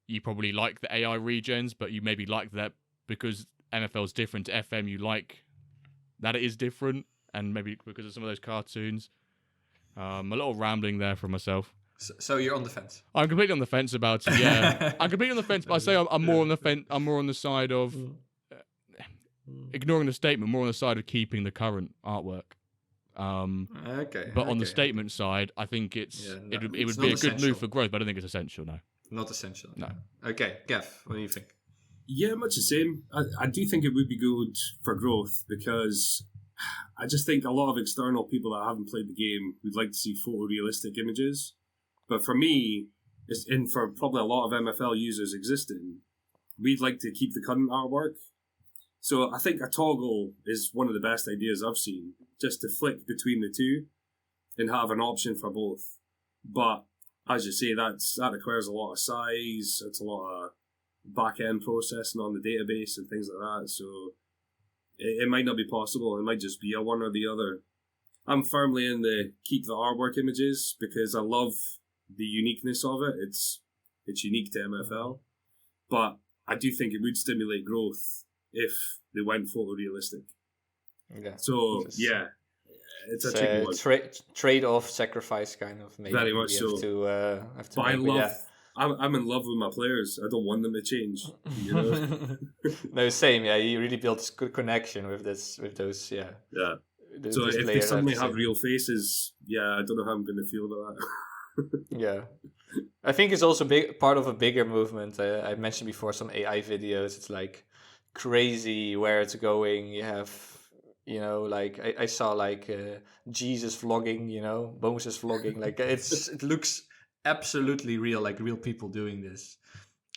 you probably like the AI regens, but you maybe like that because MFL is different to FM. You like that it is different, and maybe because of some of those cartoons. A lot of rambling there from myself. So you're on the fence? I'm completely on the fence about it. Yeah, I'm completely on the fence. But I say I'm more on the fence. I'm more on the side of ignoring the statement, more on the side of keeping the current artwork. But on the statement side, I think it would be a good move for growth, but I don't think it's essential. No, not essential. No. Okay, Kev, what do you think? Yeah, much the same. I do think it would be good for growth, because I just think a lot of external people that haven't played the game would like to see photorealistic images. But for me, and for probably a lot of MFL users existing, we'd like to keep the current artwork. So I think a toggle is one of the best ideas I've seen, just to flick between the two and have an option for both. But as you say, that requires a lot of size. It's a lot of back-end processing on the database and things like that. So it might not be possible. It might just be a one or the other. I'm firmly in the keep the artwork images because I love the uniqueness of it. It's unique to MFL. But I do think it would stimulate growth if they went photorealistic. Yeah. So, yeah, it's a tricky one. Trade-off, sacrifice kind of. Maybe. Very much so. Have to but I'm in love with my players. I don't want them to change. No, same. Yeah, you really built this good connection with those. Yeah. Yeah. So if they suddenly have real faces, I don't know how I'm going to feel about that. Yeah. I think it's also part of a bigger movement. I mentioned before some AI videos. It's like crazy where it's going. You have, like I saw like Jesus vlogging, Moses vlogging. Like it looks absolutely real, like real people doing this.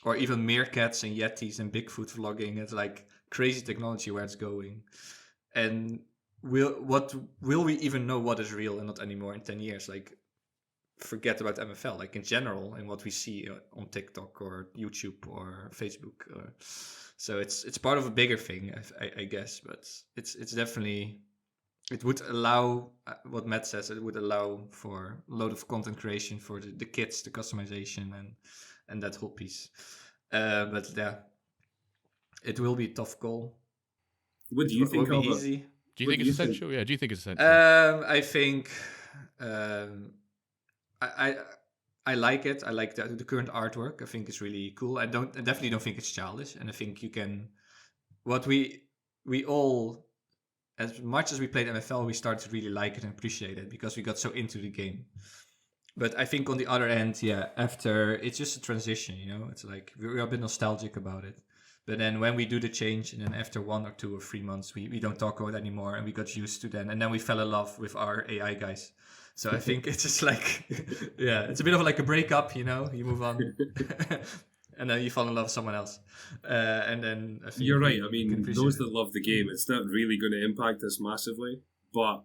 or even meerkats and yetis and Bigfoot vlogging. It's like crazy technology where it's going. And will we even know what is real and not anymore in 10 years? Like, forget about MFL, like in general, and what we see on TikTok or YouTube or Facebook. So it's part of a bigger thing, I guess. But it's definitely, it would allow, what Matt says, it would allow for a lot of content creation for the kits, the customization, and that whole piece. But yeah, it will be a tough goal. What do you think of easy? it? Do you think it's essential? Yeah, do you think it's essential? I think I like it. I like the current artwork. I think it's really cool. I definitely don't think it's childish, and I think you can. What we all, as much as we played MFL, we started to really like it and appreciate it because we got so into the game. But I think on the other end, yeah, after, it's just a transition, you know. It's like we're a bit nostalgic about it. But then when we do the change, and then after 1 or 2 or 3 months, we don't talk about it anymore, and we got used to then. And then we fell in love with our AI guys. So I think it's just like, yeah, it's a bit of like a breakup, you know. You move on, and then you fall in love with someone else. And then I think you're right. I mean, those that love the game, it's not really going to impact us massively. But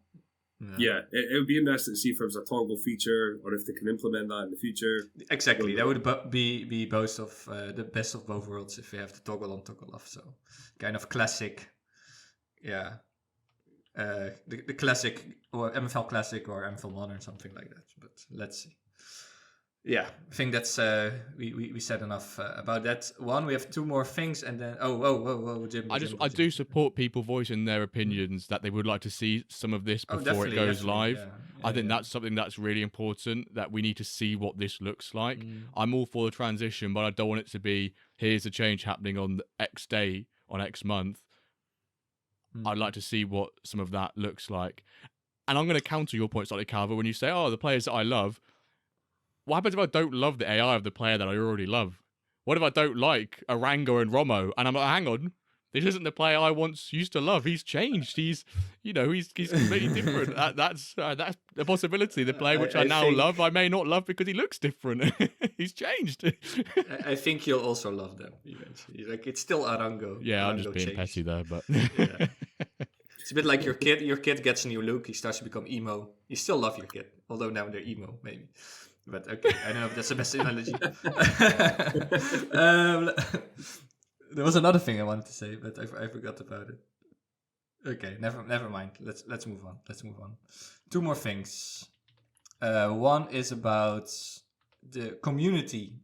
yeah, it would be interesting to see if there's a toggle feature or if they can implement that in the future. Exactly, that would be both of the best of both worlds if we have the toggle on, toggle off. So kind of classic, yeah, the classic, or MFL classic or MFL modern, something like that. But let's see. Yeah, I think that's we said enough about that one. We have 2 more things, and then Jim. I do support people voicing their opinions that they would like to see some of this before it goes live. Yeah, I think that's something that's really important, that we need to see what this looks like. I'm all for the transition, but I don't want it to be, here's a change happening on X day, on X month. I'd like to see what some of that looks like. And I'm going to counter your point slightly, Calvin, when you say, the players that I love. What happens if I don't love the AI of the player that I already love? What if I don't like Arango and Romo? And I'm like, hang on, this isn't the player I once used to love. He's changed. He's completely different. That's a possibility. The player which I now love, I may not love because he looks different. He's changed. I think you'll also love them eventually. Like, it's still Arango. Yeah, Arango I'm just being petty there, but yeah. It's a bit like your kid. Your kid gets a new look. He starts to become emo. You still love your kid, although now they're emo, maybe. But okay, I don't know if that's the best analogy. There was another thing I wanted to say, but I forgot about it. Okay, never mind. Let's move on. 2 more things. One is about the community.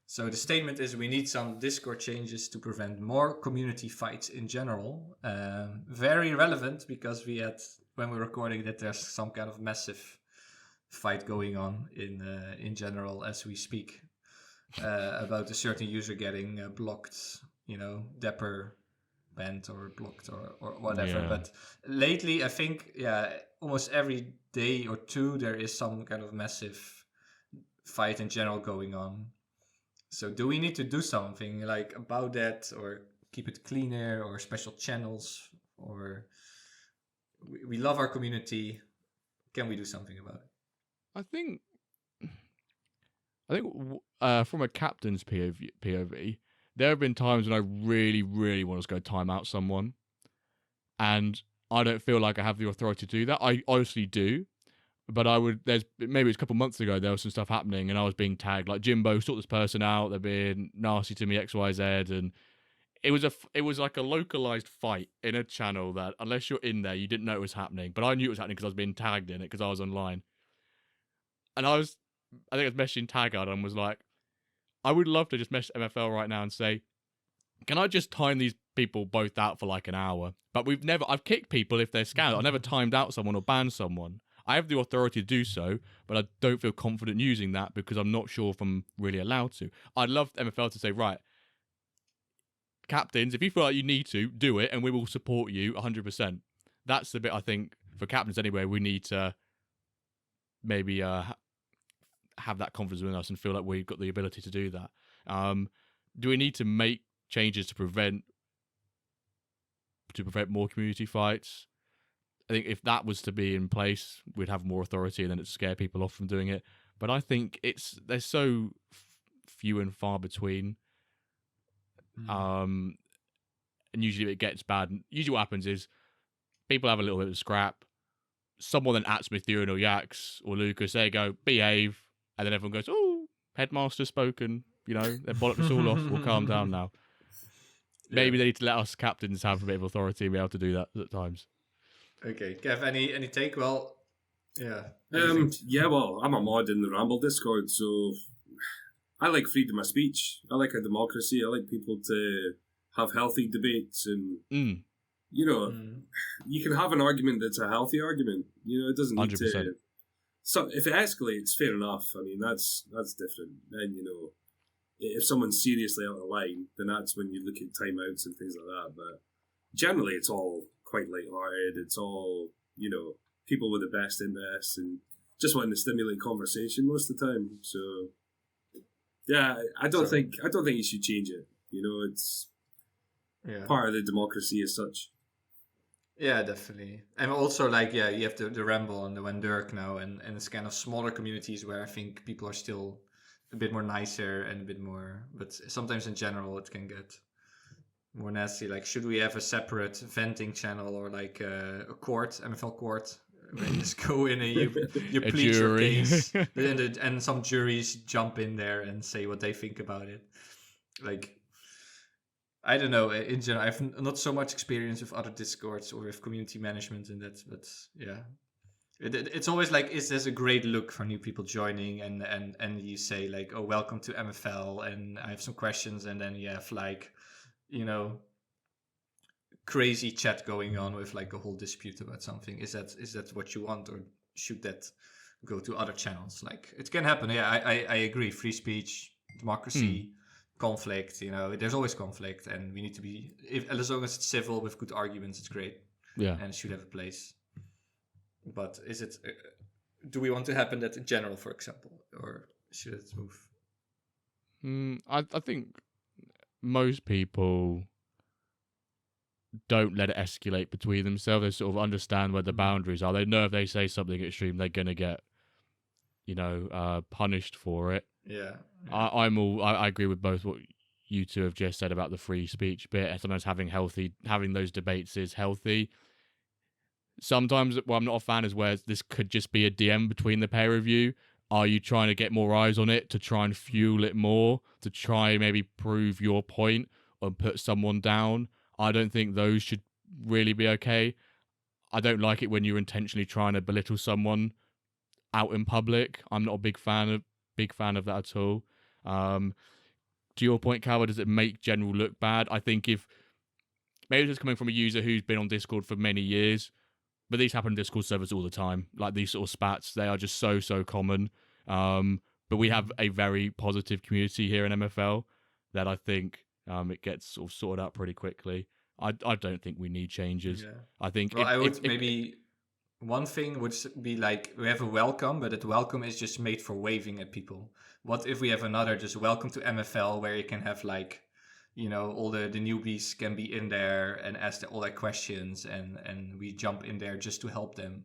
So the statement is, we need some Discord changes to prevent more community fights in general. Very relevant, because we had, when we're recording, that there's some kind of massive fight going on in general as we speak, about a certain user getting blocked, you know, Dapper banned or blocked or whatever. Yeah. But lately, I think, almost every day or 2 there is some kind of massive fight in general going on. So do we need to do something like about that, or keep it cleaner, or special channels, or we love our community, can we do something about it? I think from a captain's POV, there have been times when I really, really want to go time out someone, and I don't feel like I have the authority to do that. I honestly do, but maybe it's a couple months ago, there was some stuff happening, and I was being tagged, like, Jimbo, sort this person out, they're being nasty to me, XYZ, and it was like a localized fight in a channel that, unless you're in there, you didn't know it was happening, but I knew it was happening because I was being tagged in it because I was online. And I think I was messaging Taggart and was like, I would love to just message MFL right now and say, can I just time these people both out for like an hour? But I've kicked people if they're scammed. I've never timed out someone or banned someone. I have the authority to do so, but I don't feel confident using that because I'm not sure if I'm really allowed to. I'd love MFL to say, right, captains, if you feel like you need to, do it, and we will support you 100%. That's the bit, I think, for captains anyway, we need to maybe have that confidence in us and feel like we've got the ability to do that. Do we need to make changes to prevent more community fights? I think if that was to be in place, we'd have more authority, and then it'd scare people off from doing it. But I think they're so few and far between And usually if it gets bad, usually what happens is people have a little bit of scrap. Someone then at Smith-Ewan or Ajax or Lucas, they go, behave. And then everyone goes, oh, headmaster spoken. You know, they've bollocked us all off. We'll calm down now. Maybe they need to let us captains have a bit of authority and be able to do that at times. Okay. Kev, any take? Well, yeah. Well, I'm a mod in the Ramble Discord, so I like freedom of speech. I like a democracy. I like people to have healthy debates and, you know, you can have an argument that's a healthy argument. You know, it doesn't need 100%. to... So if it escalates, fair enough. I mean, that's different. And, you know, if someone's seriously out of line, then that's when you look at timeouts and things like that. But generally, it's all quite lighthearted. It's all, you know, people with the best interests and just wanting to stimulate conversation most of the time. So, yeah, I don't think you should change it. You know, it's part of the democracy as such. Yeah, definitely. And also, like, you have the Ramble and the WenDirk now, and it's kind of smaller communities where I think people are still a bit more nicer and a bit more, but sometimes in general it can get more nasty. Like, should we have a separate venting channel or like a court, MFL court, where you just go in and you plead your case, and some juries jump in there and say what they think about it. Like, I don't know. In general, I have not so much experience with other Discords or with community management and that, but yeah. It's always like, is this a great look for new people joining, and you say like, oh, welcome to MFL, and I have some questions, and then you have like, you know, crazy chat going on with like a whole dispute about something. Is that what you want, or should that go to other channels? Like, it can happen. Yeah, I agree. Free speech, democracy, conflict. You know, there's always conflict, and we need to be, as long as it's civil with good arguments, it's great. Yeah, and it should have a place. But is it? Do we want to happen that in general, for example, or should it move? I think most people don't let it escalate between themselves. They sort of understand where the boundaries are. They know if they say something extreme, they're gonna get, you know, punished for it. Yeah. I agree with both what you two have just said about the free speech bit. And sometimes having those debates is healthy. Sometimes what I'm not a fan is where this could just be a DM between the pair of you. Are you trying to get more eyes on it to try and fuel it more, to try maybe prove your point or put someone down? I don't think those should really be okay. I don't like it when you're intentionally trying to belittle someone out in public. I'm not a big fan of that at all. To your point, Calvin, does it make general look bad? I think if maybe it's coming from a user who's been on Discord for many years, but these happen in Discord servers all the time. Like, these sort of spats, they are just so common. But we have a very positive community here in MFL that I think it gets sort of sorted out pretty quickly. I don't think we need changes. Yeah. I think... maybe one thing would be like, we have a welcome, but that welcome is just made for waving at people. What if we have another just welcome to MFL, where you can have like, you know, all the newbies can be in there and ask all their questions, and we jump in there just to help them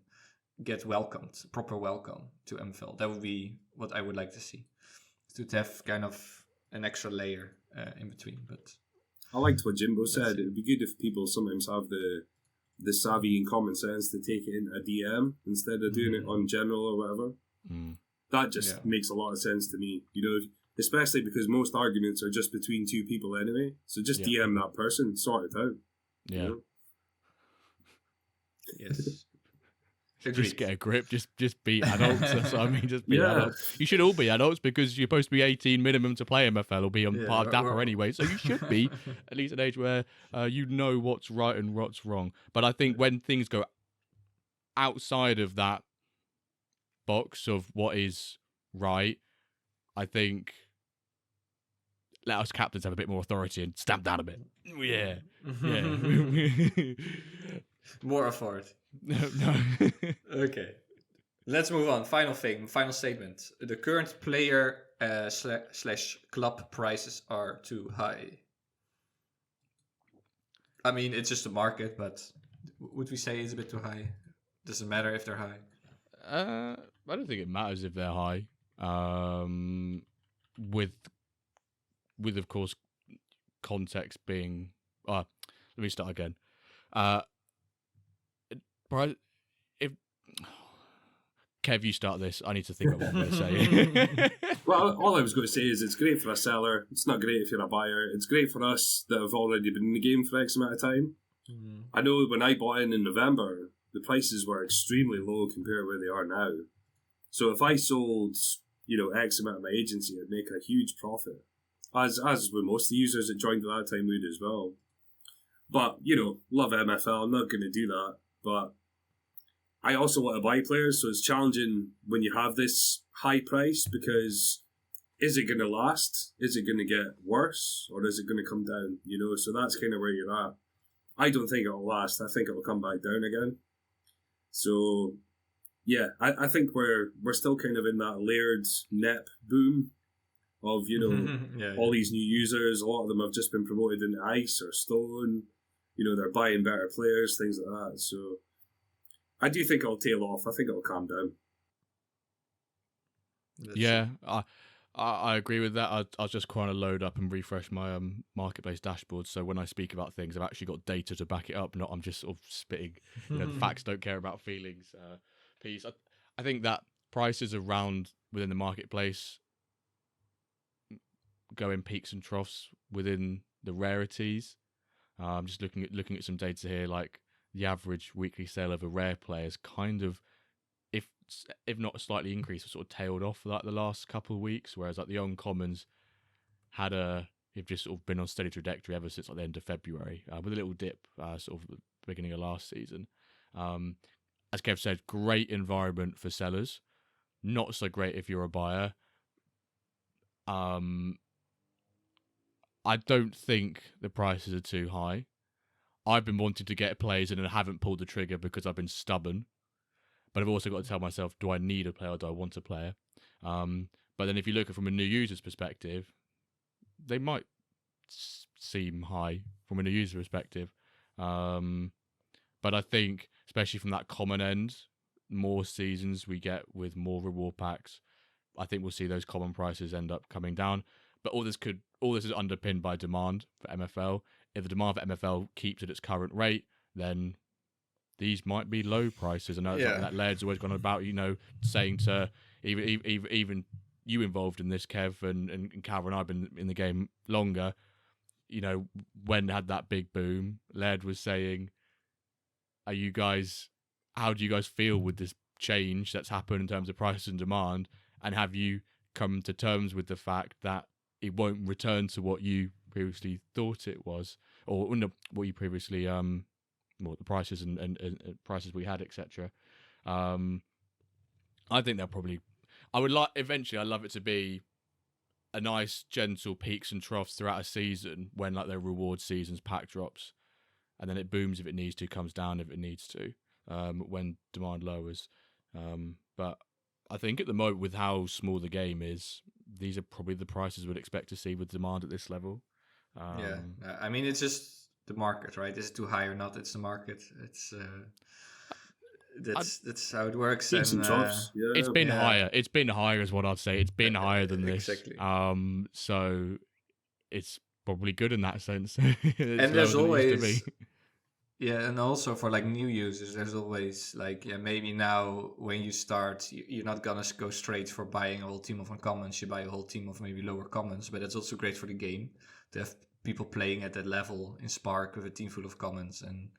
get welcomed, proper welcome to MFL. That would be what I would like to see, to have kind of an extra layer in between. But I liked what Jimbo said. It would be good if people sometimes have the savvy and common sense to take it in a DM instead of doing it on general or whatever. That just makes a lot of sense to me. You know, especially because most arguments are just between two people anyway. So just DM that person, sort it out. Yeah. You know? Yes. Just get a grip. Just be adults. That's what I mean. Just be adults. You should all be adults, because you're supposed to be 18 minimum to play MFL or be on part of Dapper anyway. So you should be at least at an age where you know what's right and what's wrong. But I think when things go outside of that box of what is right, I think let us captains have a bit more authority and stamp down a bit. Yeah. More authority. No. Okay. Let's move on. Final statement. The current player / club prices are too high. I mean, it's just a market, but would we say it's a bit too high? Does it matter if they're high? I don't think it matters if they're high. With of course context being. Let me start again. If Kev, you start this. I need to think about what I'm going to say. Well, all I was going to say is it's great for a seller. It's not great if you're a buyer. It's great for us that have already been in the game for X amount of time. Mm. I know when I bought in November, the prices were extremely low compared to where they are now. So if I sold, X amount of my agency, I'd make a huge profit. As with most of the users that joined at that time would as well. But, love MFL. I'm not going to do that. But I also want to buy players, so it's challenging when you have this high price, because is it going to last? Is it going to get worse? Or is it going to come down? So that's kind of where you're at. I don't think it'll last. I think it'll come back down again. So, yeah, I think we're still kind of in that layered NEP boom of, all these new users. A lot of them have just been promoted into Ice or Stone. They're buying better players, things like that. So I do think it'll tail off. I think it'll calm down. Yeah, I agree with that. I was just trying to load up and refresh my marketplace dashboard. So when I speak about things, I've actually got data to back it up. Not I'm just sort of spitting. The facts don't care about feelings. Piece. I think that prices around within the marketplace go in peaks and troughs within the rarities. I'm just looking at some data here, like the average weekly sale of a rare player is kind of, if not slightly increased, sort of tailed off for like the last couple of weeks, whereas like the uncommons have just sort of been on steady trajectory ever since like the end of February, with a little dip sort of the beginning of last season. As Kev said, great environment for sellers, not so great if you're a buyer. I don't think the prices are too high. I've been wanting to get players in and I haven't pulled the trigger because I've been stubborn. But I've also got to tell myself, do I need a player or do I want a player? But then if you look at it from a new user's perspective, they might seem high from a new user perspective. But I think, especially from that common end, more seasons we get with more reward packs, I think we'll see those common prices end up coming down. But all this is underpinned by demand for MFL. If the demand for MFL keeps at its current rate, then these might be low prices. I know it's something that Laird's always gone about, saying to even you involved in this, Kev, and Calvin and I've been in the game longer. When had that big boom, Laird was saying, how do you guys feel with this change that's happened in terms of price and demand? And have you come to terms with the fact that it won't return to what you previously thought it was, or what you previously the prices and prices we had, etc. I think they'll probably. Eventually, I'd love it to be a nice, gentle peaks and troughs throughout a season when like their reward seasons pack drops, and then it booms if it needs to, comes down if it needs to, when demand lowers. But I think at the moment, with how small the game is, these are probably the prices we'd expect to see with demand at this level. I mean, it's just the market, right? Is it too high or not? It's the market. It's that's how it works. It's been higher. It's been higher, is what I'd say. It's been higher than this. Exactly. So it's probably good in that sense. And there's always. Yeah, and also for like new users, there's always like, maybe now when you start, you're not gonna go straight for buying a whole team of uncommons. You buy a whole team of maybe lower commons, but it's also great for the game to have people playing at that level in Spark with a team full of commons and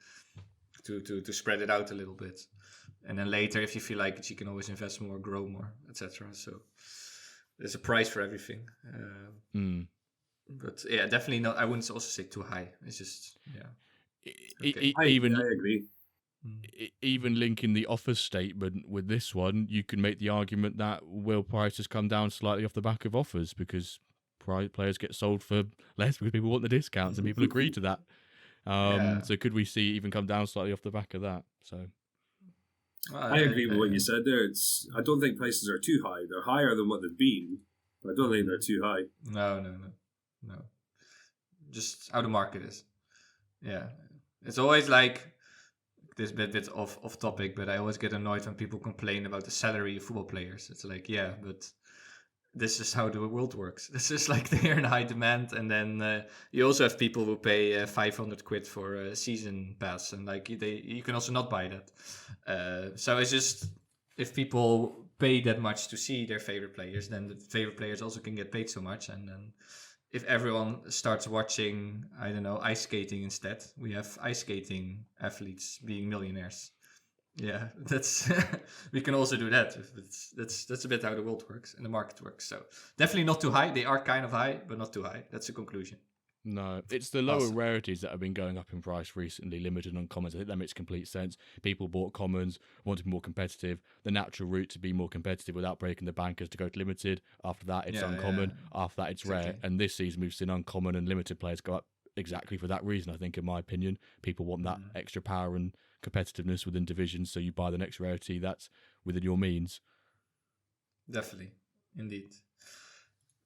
to spread it out a little bit. And then later, if you feel like it, you can always invest more, grow more, etc. So there's a price for everything. But yeah, definitely not. I wouldn't also say too high. It's just Okay. I agree. Even linking the offer statement with this one, you can make the argument that will prices come down slightly off the back of offers because players get sold for less because people want the discounts and people agree to that. So could we see even come down slightly off the back of that? So I agree with what you said there. I don't think prices are too high. They're higher than what they've been, but I don't think they're too high. No. Just how the market is. Yeah. It's always like this bit off topic, but I always get annoyed when people complain about the salary of football players. It's like, but this is how the world works. This is like they're in high demand, and then you also have people who pay 500 quid for a season pass, and like you can also not buy that. So it's just, if people pay that much to see their favorite players, then the favorite players also can get paid so much, and then if everyone starts watching, I don't know, ice skating instead, we have ice skating athletes being millionaires. Yeah, that's we can also do that. That's a bit how the world works and the market works. So definitely not too high. They are kind of high, but not too high. That's the conclusion. No, it's the lower rarities that have been going up in price recently, limited on commons. I think that makes complete sense. People bought commons, want to be more competitive. The natural route to be more competitive without breaking the bank is to go to limited. After that, it's uncommon. Yeah. After that, it's rare. And this season, we've seen uncommon and limited players go up exactly for that reason, I think, in my opinion. People want that extra power and competitiveness within divisions, so you buy the next rarity that's within your means. Definitely. Indeed.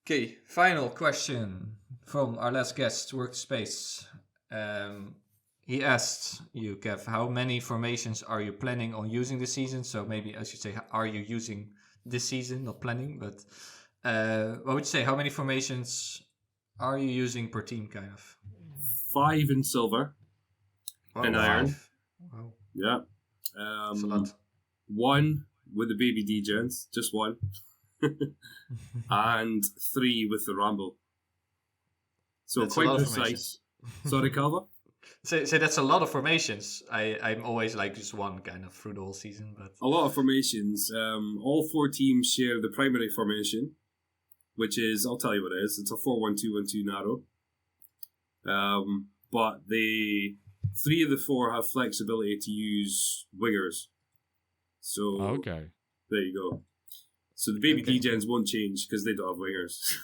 Okay, final question from our last guest, Workspace. He asked you, Kev, how many formations are you planning on using this season? So maybe I should say, are you using this season, not planning, but what would you say? How many formations are you using per team, kind of? 5 in silver and iron. Wow. Yeah. That's a lot. 1 with the baby degens, just 1. And 3 with the Rambo. So that's quite precise. Sorry, Calva? So that's a lot of formations. I'm always like just 1 kind of through the whole season. But a lot of formations. All 4 teams share the primary formation, which is, I'll tell you what it is. It's a 4-1-2-1-2 narrow. But 3 of the 4 have flexibility to use wingers. So okay, there you go. So the baby degens won't change because they don't have wingers.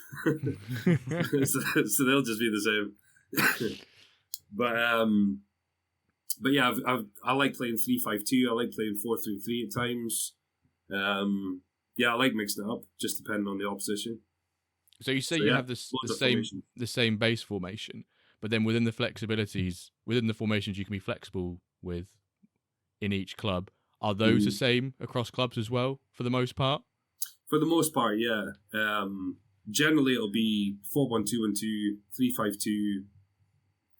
so they'll just be the same. But yeah, I like playing 3-5-2. I like playing 4-3-3 at times. Yeah, I like mixing it up, just depending on the opposition. So you say you have the same base formation, but then within the flexibilities, within the formations you can be flexible with in each club, are those the same across clubs as well, for the most part? For the most part, yeah. Generally, it'll be 4-1-2-1-2, 3-5-2,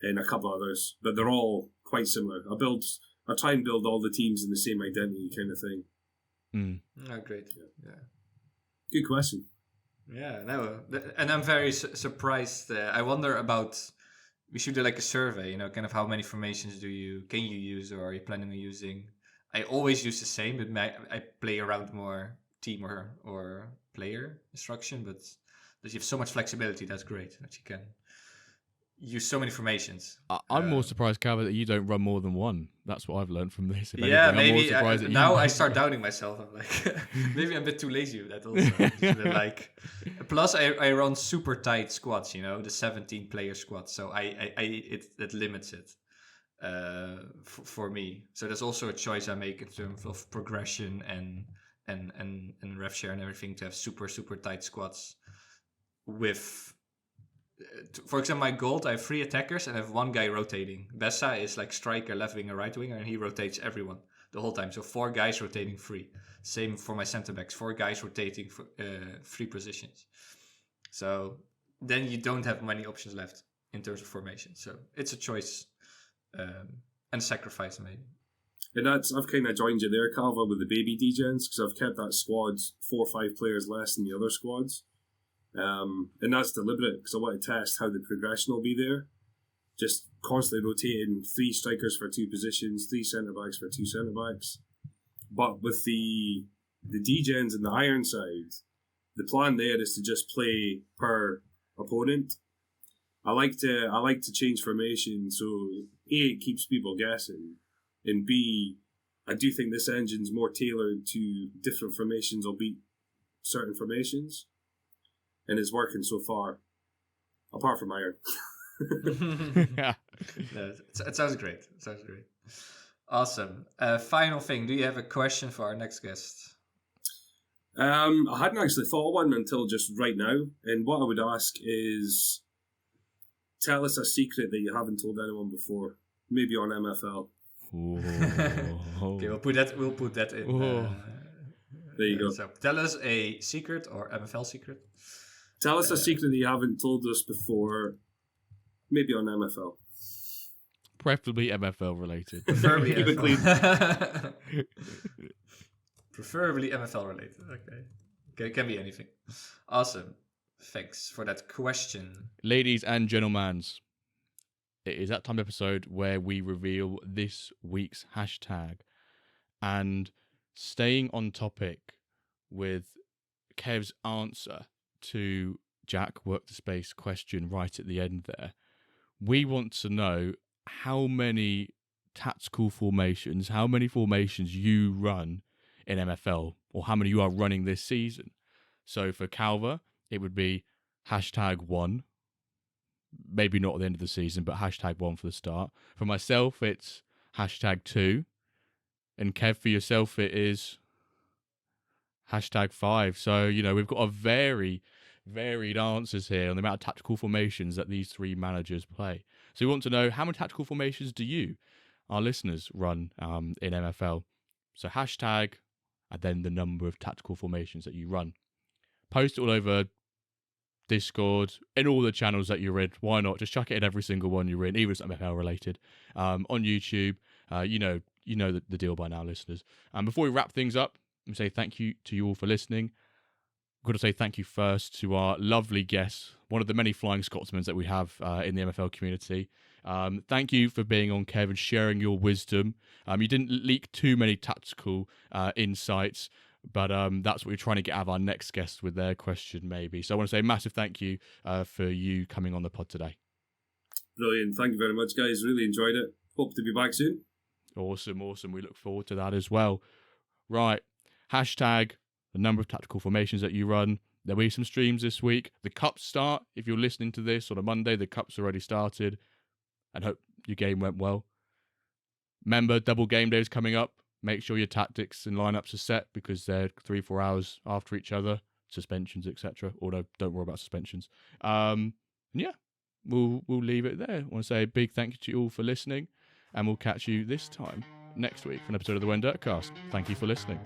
and a couple others, but they're all quite similar. I try and build all the teams in the same identity, kind of thing. Oh, great. Yeah. Good question. Yeah, no, and I'm very surprised. I wonder about. We should do like a survey, kind of how many formations can you use, or are you planning on using? I always use the same, but I play around more team or player instruction, but that you have so much flexibility. That's great that you can use so many formations. I'm more surprised, Calvin, that you don't run more than 1. That's what I've learned from this. Yeah, maybe now I start doubting myself. I'm like, maybe I'm a bit too lazy with that also. Plus I run super tight squads, the 17 player squad, so it limits it for me. So there's also a choice I make in terms of progression and ref share and everything, to have super tight squads with. For example, my gold, I have 3 attackers and I have 1 guy rotating. Bessa is like striker, left winger, right winger, and he rotates everyone the whole time. So 4 guys rotating 3. Same for my center backs, 4 guys rotating for 3 positions. So then you don't have many options left in terms of formation. So it's a choice and a sacrifice maybe. And I've kind of joined you there, Calva, with the baby degens, because I've kept that squad 4 or 5 players less than the other squads. And that's deliberate, because I want to test how the progression will be there. Just constantly rotating 3 strikers for 2 positions, 3 centre-backs for 2 centre-backs. But with the degens and the iron side, the plan there is to just play per opponent. I like to change formation, so A, it keeps people guessing, and B, I do think this engine's more tailored to different formations or beat certain formations. And it's working so far, apart from iron. Yeah, it sounds great. Awesome. Final thing, do you have a question for our next guest? I hadn't actually thought of one until just right now. And what I would ask is, tell us a secret that you haven't told anyone before, maybe on MFL. Okay, we'll put that in. There you go. So tell us a secret or MFL secret. Tell us a secret that you haven't told us before, maybe on MFL. Preferably MFL related. Preferably Keep it MFL. Preferably MFL related. Okay, can be anything. Awesome. Thanks for that question. Ladies and gentlemen, it is that time episode where we reveal this week's hashtag. And staying on topic with Kev's answer to Jack Workspace question right at the end there, we want to know how many tactical formations, how many formations you run in MFL, or how many you are running this season. So for Calva, it would be #1. Maybe not at the end of the season, but #1 for the start. For myself, it's #2. And Kev, for yourself, it is #5. So, we've got a very varied answers here on the amount of tactical formations that these three managers play. So we want to know, how many tactical formations do you, our listeners, run in MFL? So hashtag, and then the number of tactical formations that you run. Post it all over Discord, in all the channels that you're in. Why not? Just chuck it in every single one you're in, even if it's MFL related. On YouTube, you know the deal by now, listeners. And before we wrap things up, let me say thank you to you all for listening. I've got to say thank you first to our lovely guests, one of the many Flying Scotsmen that we have in the MFL community. Thank you for being on, Kev, and sharing your wisdom. You didn't leak too many tactical insights, but that's what we're trying to get out of our next guest with their question, maybe. So I want to say a massive thank you for you coming on the pod today. Brilliant. Thank you very much, guys. Really enjoyed it. Hope to be back soon. Awesome. We look forward to that as well. Right. Hashtag the number of tactical formations that you run. There'll be some streams this week. The Cups start. If you're listening to this on a Monday, the Cups already started. And hope your game went well. Remember, double game days coming up. Make sure your tactics and lineups are set because they're 3-4 hours after each other. Suspensions, etc. Although, don't worry about suspensions. Yeah, we'll leave it there. I want to say a big thank you to you all for listening. And we'll catch you this time next week for an episode of the WenDirkCast. Thank you for listening.